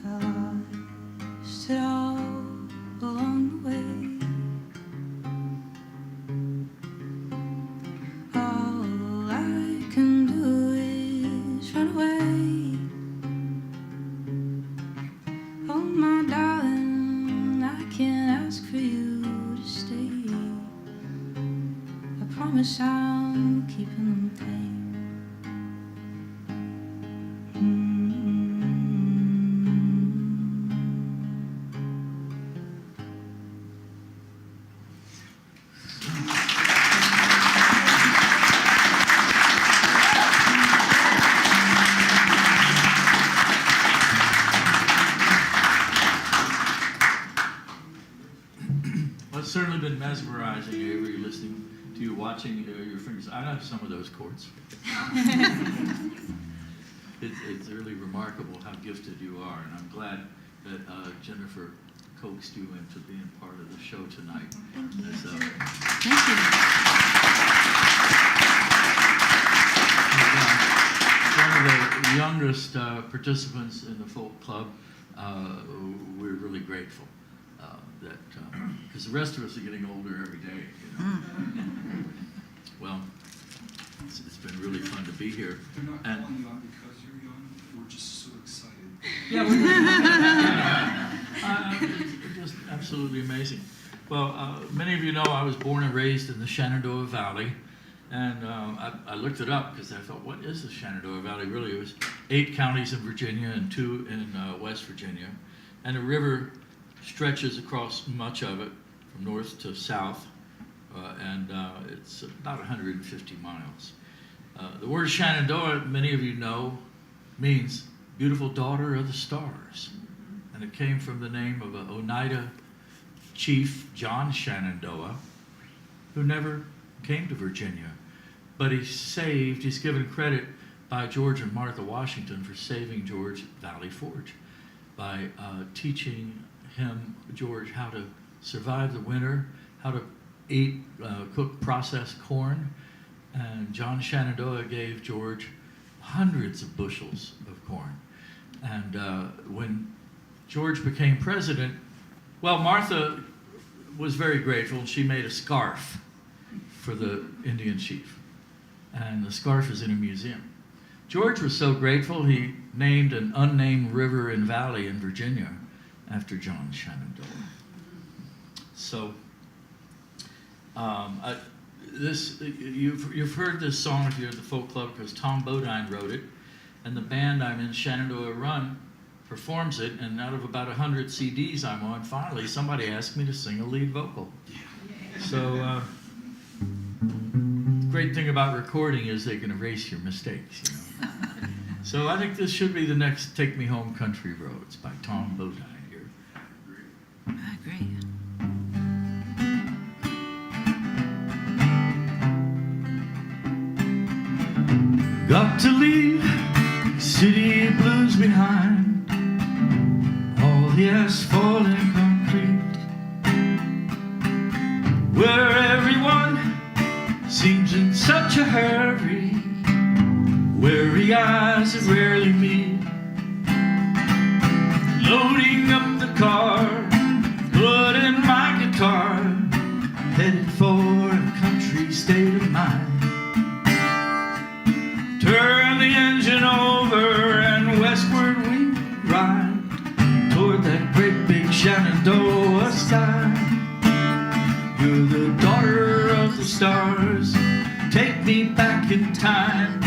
I lost it all along the way. All I can do is run away. Oh, my darling, I can't ask for you to stay. I promise I'm keeping them tame. Well, it's certainly been mesmerizing, Avery, listening to you, watching your fingers. I have some of those chords. It's really remarkable how gifted you are, and I'm glad that Jennifer coaxed you into being part of the show tonight. So, Thank you. one of the youngest participants in the folk club. We're really grateful that because the rest of us are getting older every day. You know? Well, it's been really fun to be here. They're not And calling you out because you're young. We're just so excited. yeah, absolutely amazing. Well, many of you know I was born and raised in the Shenandoah Valley, and I looked it up because I thought, what is the Shenandoah Valley? Really, it was 8 counties in Virginia and 2 in West Virginia, and the river stretches across much of it from north to south, and it's about 150 miles. The word Shenandoah, many of you know, means beautiful daughter of the stars, and it came from the name of an Oneida chief, John Shenandoah, who never came to Virginia, but he's given credit by George and Martha Washington for saving George at Valley Forge by teaching George, how to survive the winter, how to eat, cook, process corn. And John Shenandoah gave George hundreds of bushels of corn. And when George became president, well, Martha was very grateful, and she made a scarf for the Indian chief. And the scarf is in a museum. George was so grateful, he named an unnamed river and valley in Virginia after John Shenandoah. So, you've heard this song if you're at the Folk Club because Tom Bodine wrote it, and the band I'm in, Shenandoah Run, performs it, and out of about 100 CDs I'm on, finally somebody asked me to sing a lead vocal. So, great thing about recording is they can erase your mistakes, you know. So I think this should be the next Take Me Home Country Roads by Tom Bodine here. I agree. Got to leave city blues behind, all the asphalt and concrete, where everyone seems in such a hurry, weary eyes that rarely meet, loading up the car, putting my guitar, headed for a country state of mind. Turn the engine over and westward we ride, toward that great big Shenandoah sky. You're the daughter of the stars, take me back in time.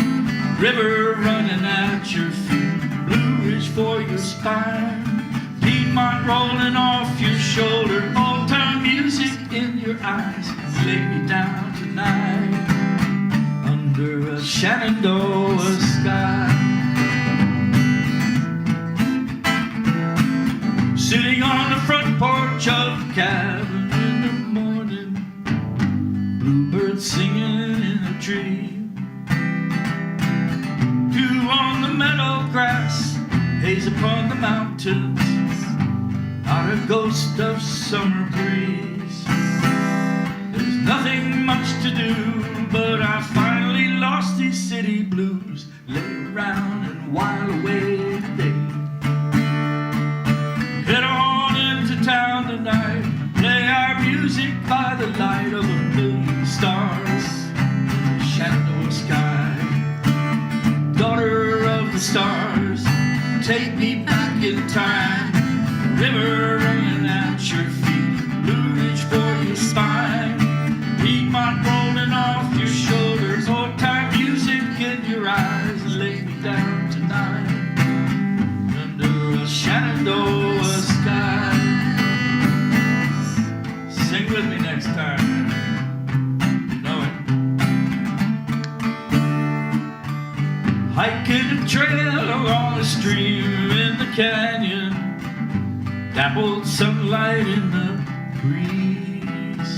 River running at your feet, Blue Ridge for your spine, Piedmont rolling off your shoulder, old-time music in your eyes. Lay me down tonight under a Shenandoah sky. Sitting on the front porch of the cabin in the morning, bluebirds singing in a tree. Dew on the meadow grass, haze upon the mountains, not a ghost of summer breeze. There's nothing much to do, but I finally lost these city blues. Lay around and while away the day. Head on into town tonight, play our music by the light of 1,000,000 stars, Shenandoah sky. Daughter of the stars, take me back in time. River running at your feet, Blue Ridge for your spine, Piedmont rolling off your shoulders, old-time music in your eyes. Lay me down tonight under a Shenandoah sky. Sing with me next time. You know it. Hiking a trail along a stream in the canyon, dappled sunlight in the breeze.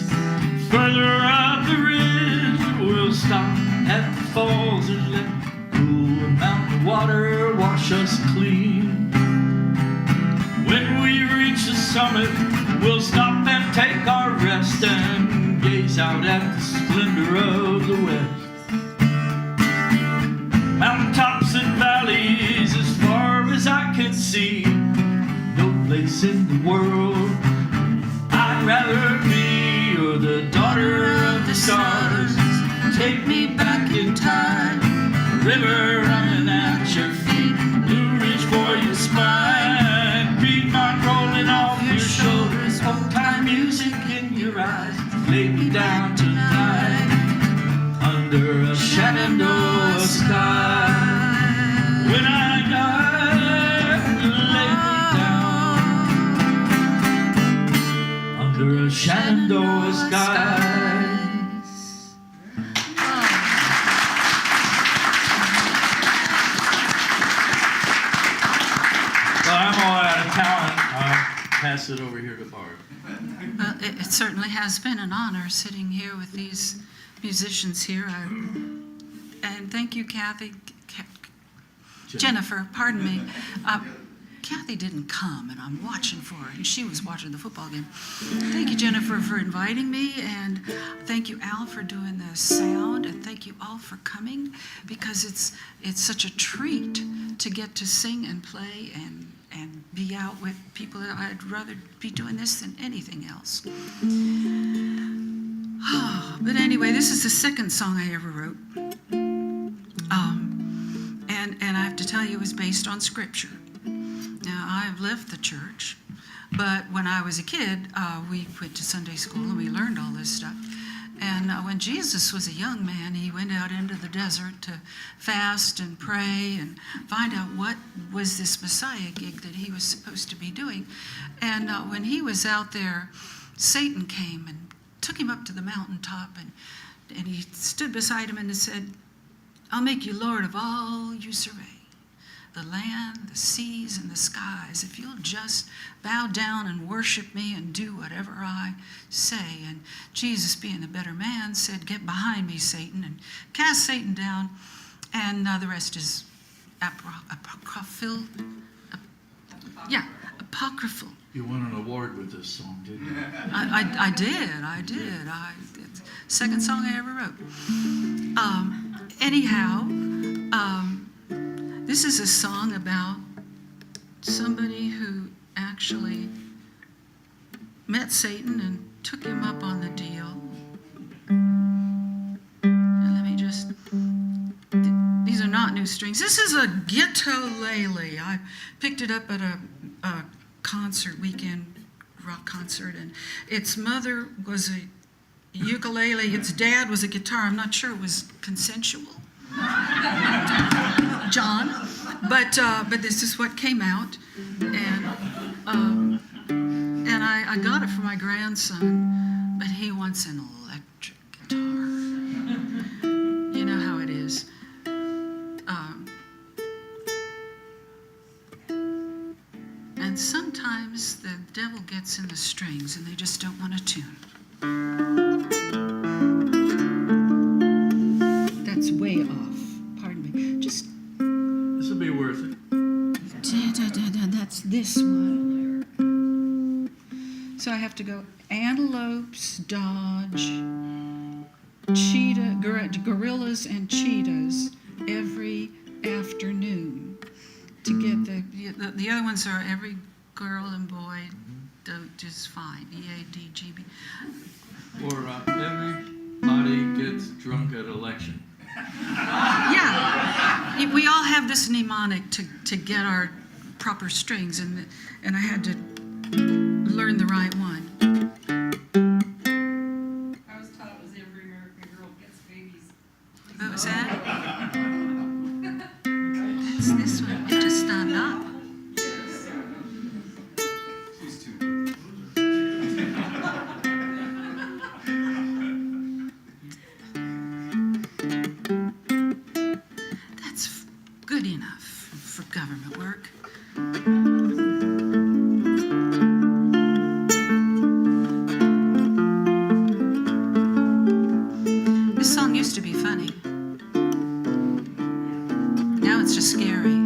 Further up the ridge, we'll stop at the falls and let cool mountain water wash us clean. When we reach the summit, we'll stop and take our rest and gaze out at the splendor of the west. Mountaintops and valleys as far as I can see, no place in the world I'd rather be. You're the daughter of the stars, take me back in time. River running at your feet, Blue Ridge for your spine, Piedmont rolling off your shoulders, old under a Shenandoah sky. When I die, lay me down under a Shenandoah sky. Well, I'm all out of talent. I'll pass it over here to Barb. Well, it certainly has been an honor sitting here with these musicians here. And thank you, Jennifer, pardon me. Kathy didn't come, and I'm watching for her, and she was watching the football game. Thank you, Jennifer, for inviting me, and thank you, Al, for doing the sound, and thank you all for coming, because it's such a treat to get to sing and play and be out with people. I'd rather be doing this than anything else. But anyway, this is the second song I ever wrote. And I have to tell you, it was based on scripture. Now, I've left the church, but when I was a kid, we went to Sunday school and we learned all this stuff. And when Jesus was a young man, he went out into the desert to fast and pray and find out what was this Messiah gig that he was supposed to be doing. And when he was out there, Satan came and took him up to the mountaintop, and he stood beside him and said, "I'll make you Lord of all you survey, the land, the seas, and the skies, if you'll just bow down and worship me and do whatever I say." And Jesus, being the better man, said, "Get behind me, Satan," and cast Satan down. And the rest is apocryphal. You won an award with this song, didn't you? I did. It's the second song I ever wrote. Anyhow, this is a song about somebody who actually met Satan and took him up on the deal. And let me just, these are not new strings. This is a guitar-lele. I picked it up at a concert, weekend rock concert, and its mother was a ukulele, its dad was a guitar. I'm not sure it was consensual, John, but this is what came out, and I got it for my grandson, but he wants an electric guitar. You know how it is. And sometimes the devil gets in the strings and they just don't want to tune. That's way off. Pardon me. Just. This will be worth it. That's this one. So I have to go antelopes dodge gorillas and cheetahs every afternoon to get the other ones are every girl and boy is fine. EADGB. Or everybody gets drunk at election. Yeah, we all have this mnemonic to get our proper strings, and I had to learn the right one. I was taught it was every American girl gets babies. What was that? It's this one. It just stopped up. That's good enough for government work. This song used to be funny. Now it's just scary.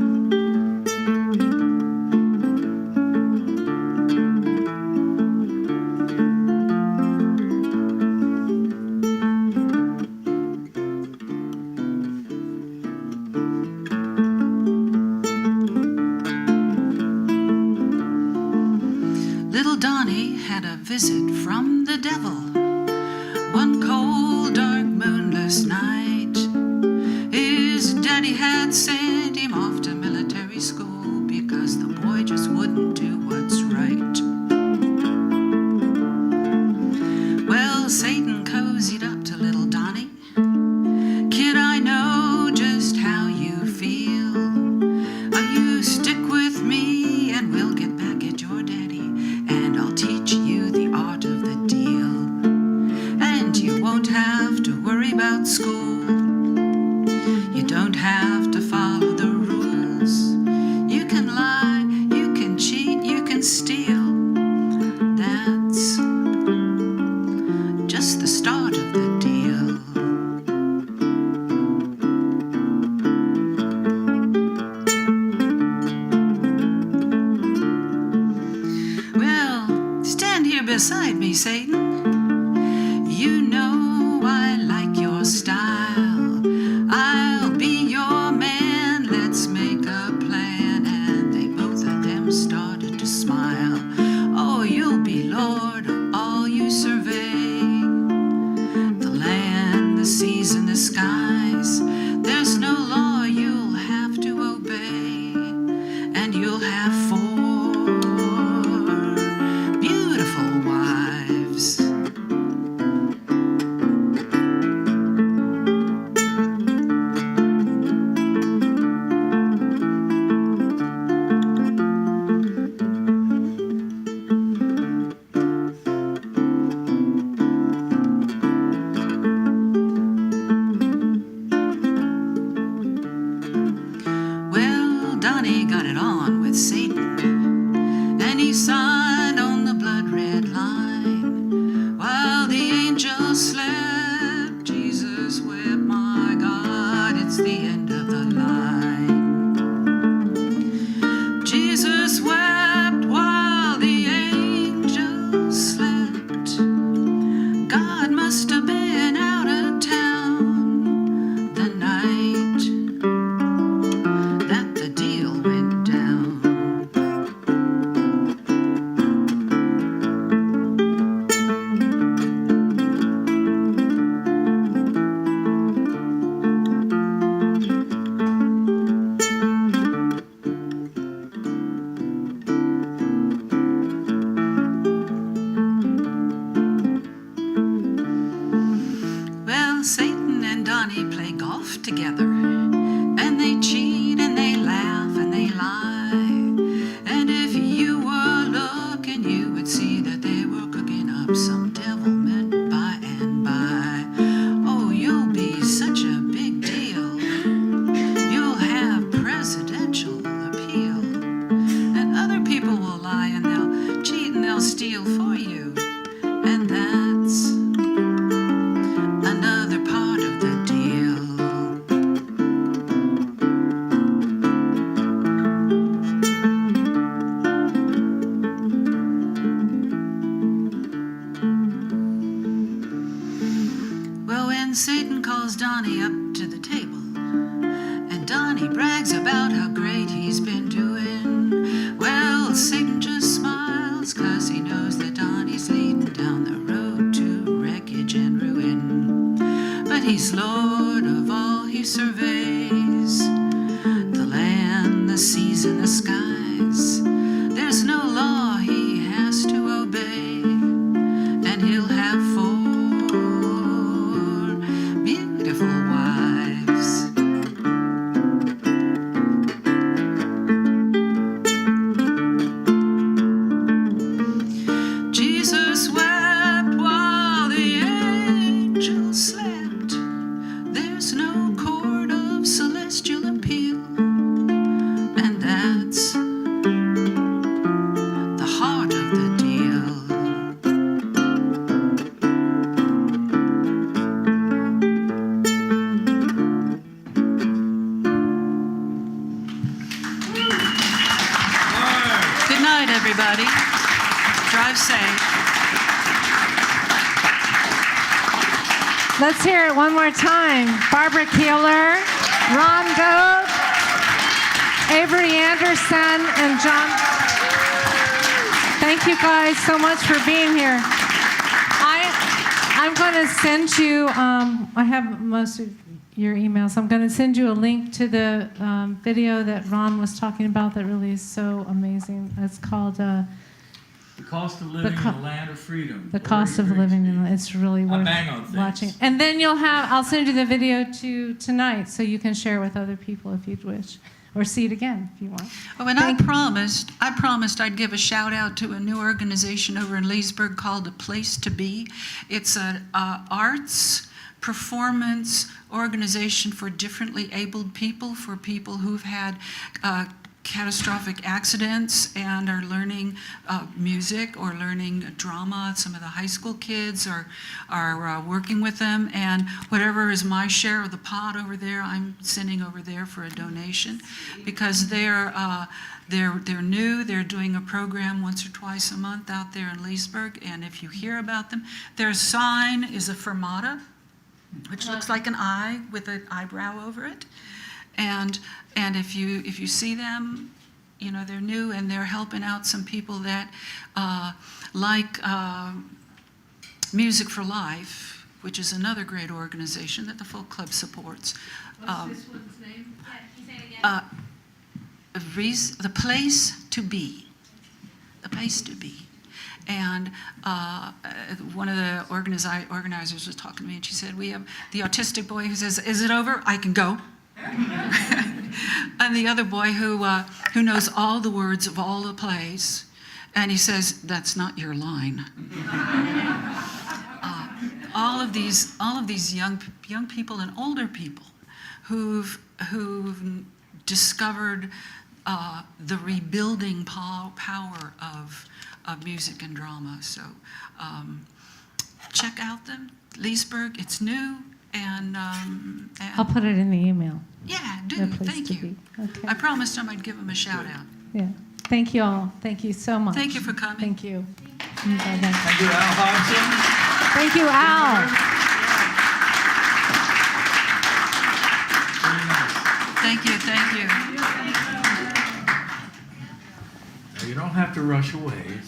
Little Donnie had a visit from the devil one cold, dark, moonless night. His daddy had sent him off to military school because the boy just wouldn't do what's right. Well, Satan cozied up to little Donnie, about school. You don't have to follow the rules. You can lie, you can cheat, you can steal. That's just the start of the deal. Well, stand here beside me, Satan. You know I like your style. I'll be your man, let's make a plan. And they both of them started to smile. Oh, you'll be lord of all you survey, the land, the seas, and the skies. There's no law you'll have to obey, and you'll have 4 beautiful wives. Well, Donnie got it on with Satan, and he signed on the blood-red line. While the angels slept, Jesus wept, my God, it's the end of the line. Jesus wept while the angels slept. God must have been out of town the night that the deal went down. Well, Satan and Donnie play golf together, and they cheat and they laugh and they lie. And if you were looking, you would see that they were cooking up some devilment by and by. Oh, you'll be such a big deal. You'll have presidential appeal, and other people will lie and they'll cheat and they'll steal for you. And that's another part of the deal. Well, when Satan calls Donnie up to the table, and Donnie brags about how great he's been doing, well, Satan just smiles, 'cause he knows that Donnie's leading down the road to wreckage and ruin. But he's lord of all he surveys, the land, the seas, and the skies. There's no law he has to obey, and he'll have 4 beautiful wives. Jesus wept while the angels slept. There's no court of celestial appeal, and that's the heart of the deal. Good night, everybody. Drive safe. Let's hear it one more time. Barbara Keeler, Ron Goat, Avery Anderson, and John. Thank you guys so much for being here. I'm going to send you, I have most of your emails. I'm going to send you a link to the video that Ron was talking about that really is so amazing. It's called The cost of living co- in the land of freedom. The Cost of Living. It's really worth bang on things. watching. And then I'll send you the video tonight so you can share with other people if you'd wish. Or see it again if you want. Oh, and I promised I'd give a shout out to a new organization over in Leesburg called A Place to Be. It's an arts performance organization for differently abled people, for people who've had catastrophic accidents and are learning music or learning drama. Some of the high school kids are working with them, and whatever is my share of the pot over there, I'm sending over there for a donation, because they're new. They're doing a program once or twice a month out there in Leesburg, and if you hear about them, their sign is a fermata, which looks like an eye with an eyebrow over it. And if you see them, you know, they're new, and they're helping out some people that like Music for Life, which is another great organization that the Folk Club supports. What's this one's name? Yeah, can you say it again? The Place to Be. The Place to Be. And one of the organizers was talking to me, and she said, we have the autistic boy who says, "Is it over? I can go." And the other boy who knows all the words of all the plays, and he says, "That's not your line." All of these young people and older people who've discovered the rebuilding power of music and drama. So check out them. Leesburg, it's new, and I'll put it in the email. yeah, do. The place Thank to you. be. Okay. I promised them I'd give them a shout out. Yeah. Thank you all. Thank you so much. Thank you for coming. Thank you. Bye-bye. Thank you, Al Hodgson. Thank you, Al. Thank you. Now, you don't have to rush away.